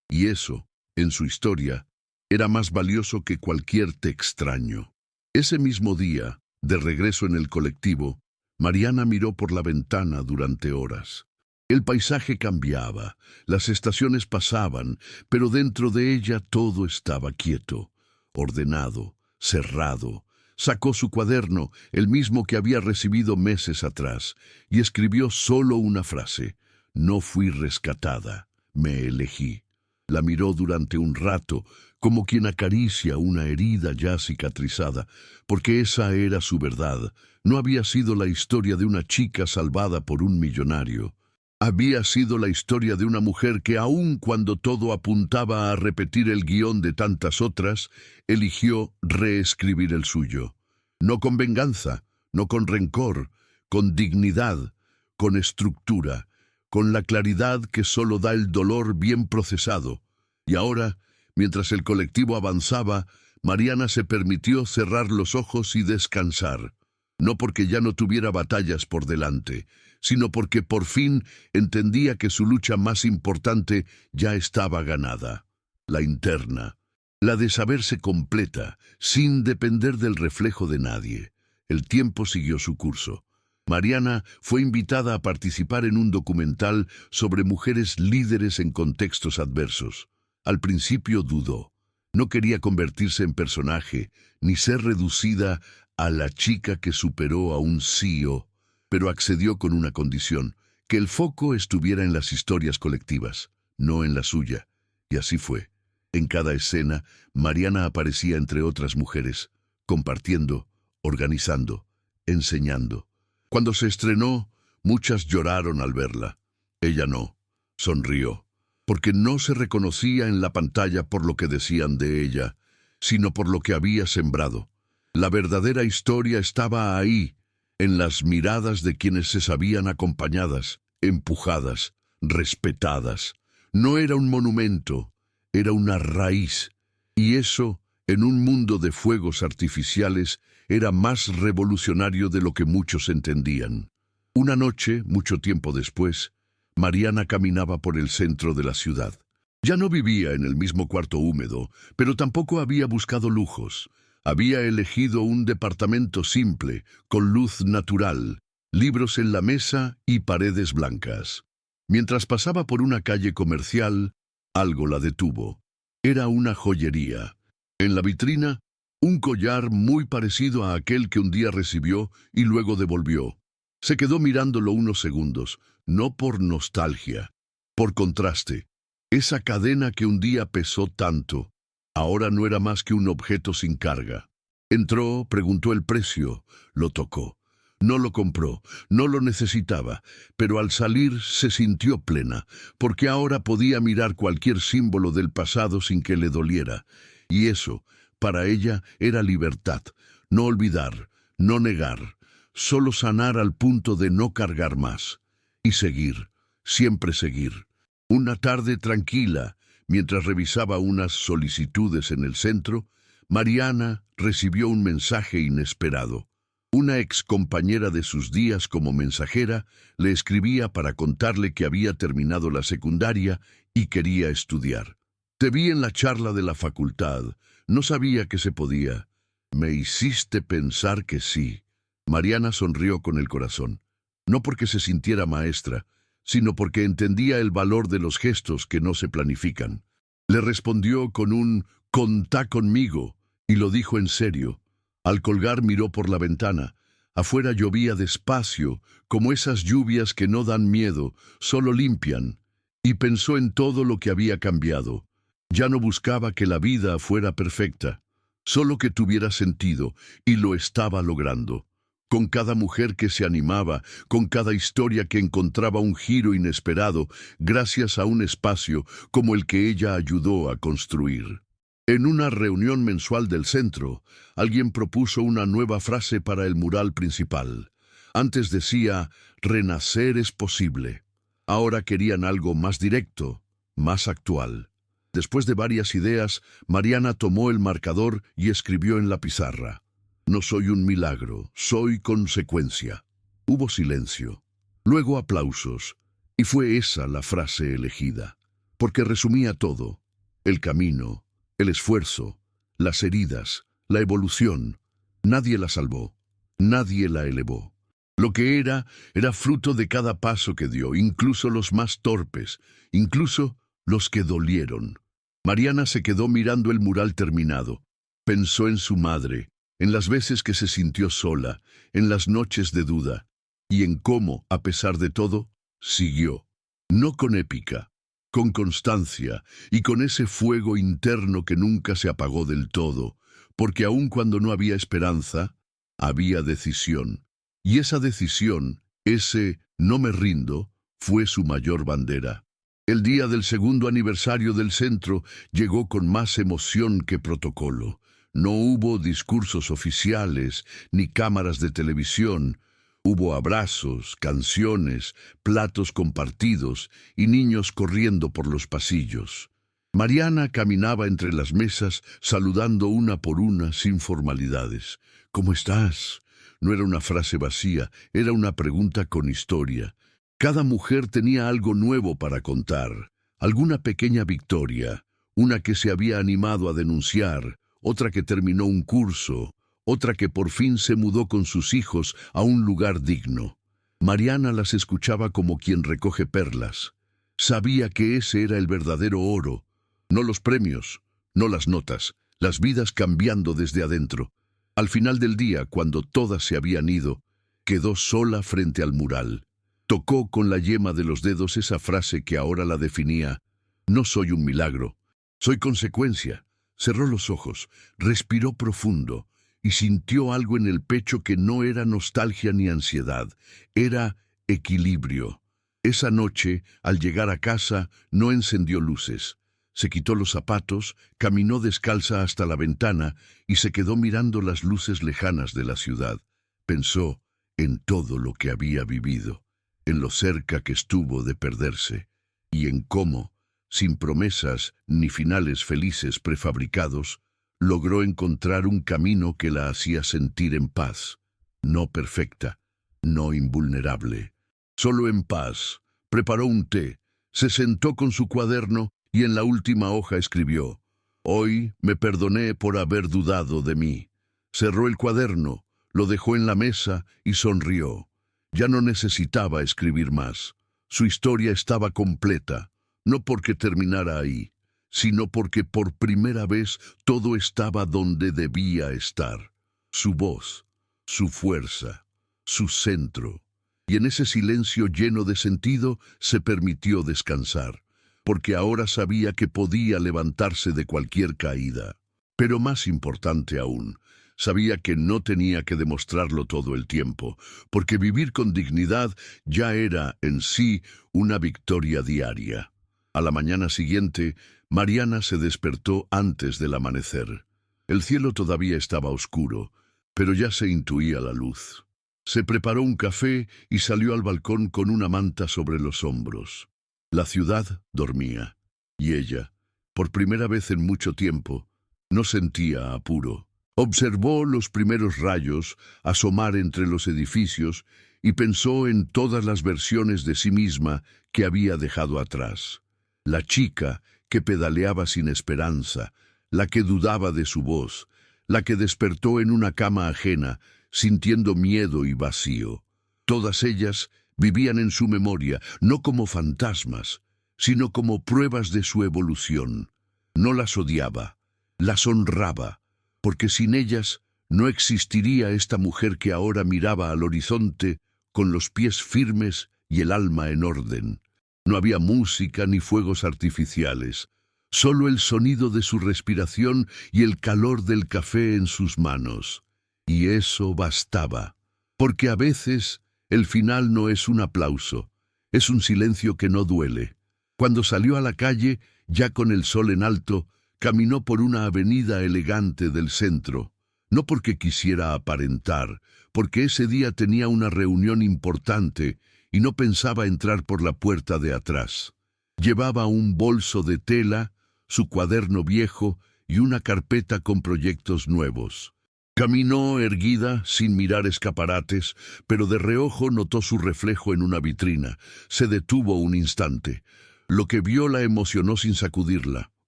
Y eso, en su historia, era más valioso que cualquier té extraño. Ese mismo día, de regreso en el colectivo, Mariana miró por la ventana durante horas. El paisaje cambiaba, las estaciones pasaban, pero dentro de ella todo estaba quieto, ordenado, cerrado. Sacó su cuaderno, el mismo que había recibido meses atrás, y escribió solo una frase: «No fui rescatada, me elegí». La miró durante un rato, como quien acaricia una herida ya cicatrizada, porque esa era su verdad. No había sido la historia de una chica salvada por un millonario. Había sido la historia de una mujer que, aun cuando todo apuntaba a repetir el guión de tantas otras, eligió reescribir el suyo. No con venganza, no con rencor, con dignidad, con estructura, con la claridad que solo da el dolor bien procesado. Y ahora, mientras el colectivo avanzaba, Mariana se permitió cerrar los ojos y descansar. No porque ya no tuviera batallas por delante, sino porque por fin entendía que su lucha más importante ya estaba ganada. La interna, la de saberse completa, sin depender del reflejo de nadie. El tiempo siguió su curso. Mariana fue invitada a participar en un documental sobre mujeres líderes en contextos adversos. Al principio dudó. No quería convertirse en personaje, ni ser reducida a la chica que superó a un CEO, pero accedió con una condición: que el foco estuviera en las historias colectivas, no en la suya. Y así fue. En cada escena, Mariana aparecía entre otras mujeres, compartiendo, organizando, enseñando. Cuando se estrenó, muchas lloraron al verla. Ella no. Sonrió, porque no se reconocía en la pantalla por lo que decían de ella, sino por lo que había sembrado. La verdadera historia estaba ahí, en las miradas de quienes se sabían acompañadas, empujadas, respetadas. No era un monumento, era una raíz, y eso En un mundo de fuegos artificiales, era más revolucionario de lo que muchos entendían. Una noche, mucho tiempo después, Mariana caminaba por el centro de la ciudad. Ya no vivía en el mismo cuarto húmedo, pero tampoco había buscado lujos. Había elegido un departamento simple, con luz natural, libros en la mesa y paredes blancas. Mientras pasaba por una calle comercial, algo la detuvo. Era una joyería. En la vitrina, un collar muy parecido a aquel que un día recibió y luego devolvió. Se quedó mirándolo unos segundos, no por nostalgia, por contraste. Esa cadena que un día pesó tanto, ahora no era más que un objeto sin carga. Entró, preguntó el precio, lo tocó. No lo compró, no lo necesitaba, pero al salir se sintió plena, porque ahora podía mirar cualquier símbolo del pasado sin que le doliera. Y eso, para ella, era libertad. No olvidar, no negar, solo sanar al punto de no cargar más. Y seguir, siempre seguir. Una tarde tranquila, mientras revisaba unas solicitudes en el centro, Mariana recibió un mensaje inesperado. Una excompañera de sus días como mensajera le escribía para contarle que había terminado la secundaria y quería estudiar. Te vi en la charla de la facultad. No sabía que se podía. Me hiciste pensar que sí. Mariana sonrió con el corazón. No porque se sintiera maestra, sino porque entendía el valor de los gestos que no se planifican. Le respondió con un «contá conmigo» y lo dijo en serio. Al colgar miró por la ventana. Afuera llovía despacio, como esas lluvias que no dan miedo, solo limpian. Y pensó en todo lo que había cambiado. Ya no buscaba que la vida fuera perfecta, solo que tuviera sentido, y lo estaba logrando. Con cada mujer que se animaba, con cada historia que encontraba un giro inesperado, gracias a un espacio como el que ella ayudó a construir. En una reunión mensual del centro, alguien propuso una nueva frase para el mural principal. Antes decía, renacer es posible. Ahora querían algo más directo, más actual. Después de varias ideas, Mariana tomó el marcador y escribió en la pizarra. No soy un milagro, soy consecuencia. Hubo silencio. Luego aplausos. Y fue esa la frase elegida. Porque resumía todo. El camino, el esfuerzo, las heridas, la evolución. Nadie la salvó. Nadie la elevó. Lo que era fruto de cada paso que dio, incluso los más torpes, incluso los que dolieron. Mariana se quedó mirando el mural terminado. Pensó en su madre, en las veces que se sintió sola, en las noches de duda, y en cómo, a pesar de todo, siguió. No con épica, con constancia y con ese fuego interno que nunca se apagó del todo, porque aun cuando no había esperanza, había decisión. Y esa decisión, ese no me rindo, fue su mayor bandera. El día del segundo aniversario del centro llegó con más emoción que protocolo. No hubo discursos oficiales ni cámaras de televisión. Hubo abrazos, canciones, platos compartidos y niños corriendo por los pasillos. Mariana caminaba entre las mesas, saludando una por una sin formalidades. ¿Cómo estás? No era una frase vacía, era una pregunta con historia. Cada mujer tenía algo nuevo para contar, alguna pequeña victoria, una que se había animado a denunciar, otra que terminó un curso, otra que por fin se mudó con sus hijos a un lugar digno. Mariana las escuchaba como quien recoge perlas. Sabía que ese era el verdadero oro, no los premios, no las notas, las vidas cambiando desde adentro. Al final del día, cuando todas se habían ido, quedó sola frente al mural. Tocó con la yema de los dedos esa frase que ahora la definía. No soy un milagro, soy consecuencia. Cerró los ojos, respiró profundo y sintió algo en el pecho que no era nostalgia ni ansiedad, era equilibrio. Esa noche, al llegar a casa, no encendió luces. Se quitó los zapatos, caminó descalza hasta la ventana y se quedó mirando las luces lejanas de la ciudad. Pensó en todo lo que había vivido, en lo cerca que estuvo de perderse, y en cómo, sin promesas ni finales felices prefabricados, logró encontrar un camino que la hacía sentir en paz, no perfecta, no invulnerable, solo en paz. Preparó un té, se sentó con su cuaderno y en la última hoja escribió: «Hoy me perdoné por haber dudado de mí». Cerró el cuaderno, lo dejó en la mesa y sonrió. Ya no necesitaba escribir más. Su historia estaba completa, no porque terminara ahí, sino porque por primera vez todo estaba donde debía estar. Su voz, su fuerza, su centro. Y en ese silencio lleno de sentido se permitió descansar, porque ahora sabía que podía levantarse de cualquier caída. Pero más importante aún, sabía que no tenía que demostrarlo todo el tiempo, porque vivir con dignidad ya era en sí una victoria diaria. A la mañana siguiente, Mariana se despertó antes del amanecer. El cielo todavía estaba oscuro, pero ya se intuía la luz. Se preparó un café y salió al balcón con una manta sobre los hombros. La ciudad dormía, y ella, por primera vez en mucho tiempo, no sentía apuro. Observó los primeros rayos asomar entre los edificios y pensó en todas las versiones de sí misma que había dejado atrás. La chica que pedaleaba sin esperanza, la que dudaba de su voz, la que despertó en una cama ajena, sintiendo miedo y vacío. Todas ellas vivían en su memoria, no como fantasmas, sino como pruebas de su evolución. No las odiaba, las honraba, porque sin ellas no existiría esta mujer que ahora miraba al horizonte con los pies firmes y el alma en orden. No había música ni fuegos artificiales, solo el sonido de su respiración y el calor del café en sus manos. Y eso bastaba, porque a veces el final no es un aplauso, es un silencio que no duele. Cuando salió a la calle, ya con el sol en alto, caminó por una avenida elegante del centro, no porque quisiera aparentar, porque ese día tenía una reunión importante y no pensaba entrar por la puerta de atrás. Llevaba un bolso de tela, su cuaderno viejo y una carpeta con proyectos nuevos. Caminó erguida, sin mirar escaparates, pero de reojo notó su reflejo en una vitrina. Se detuvo un instante. Lo que vio la emocionó sin sacudirla.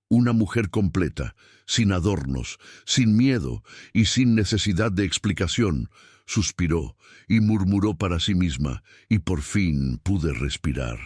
Una mujer completa, sin adornos, sin miedo y sin necesidad de explicación. Suspiró y murmuró para sí misma, y por fin pude respirar.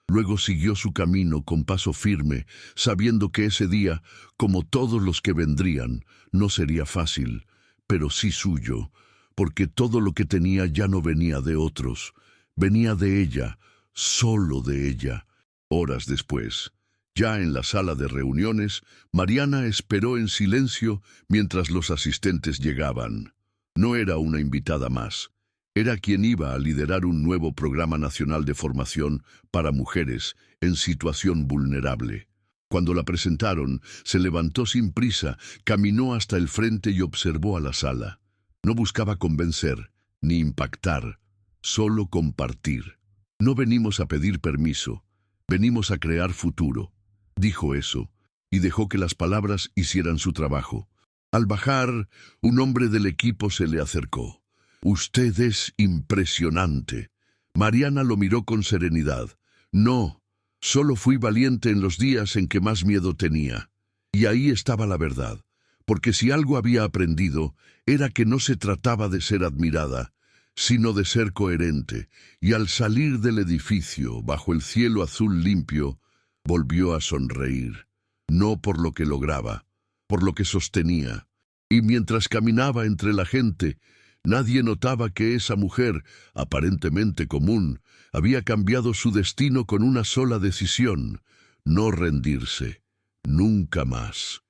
Luego siguió su camino con paso firme, sabiendo que ese día, como todos los que vendrían, no sería fácil, pero sí suyo, porque todo lo que tenía ya no venía de otros, venía de ella, solo de ella. Horas después, ya en la sala de reuniones, Mariana esperó en silencio mientras los asistentes llegaban. No era una invitada más. Era quien iba a liderar un nuevo programa nacional de formación para mujeres en situación vulnerable. Cuando la presentaron, se levantó sin prisa, caminó hasta el frente y observó a la sala. No buscaba convencer, ni impactar, solo compartir. No venimos a pedir permiso, venimos a crear futuro. Dijo eso, y dejó que las palabras hicieran su trabajo. Al bajar, un hombre del equipo se le acercó. «Usted es impresionante». Mariana lo miró con serenidad. «No, solo fui valiente en los días en que más miedo tenía». Y ahí estaba la verdad, porque si algo había aprendido, era que no se trataba de ser admirada, sino de ser coherente, y al salir del edificio, bajo el cielo azul limpio, volvió a sonreír, no por lo que lograba, por lo que sostenía. Y mientras caminaba entre la gente, nadie notaba que esa mujer, aparentemente común, había cambiado su destino con una sola decisión: no rendirse, nunca más.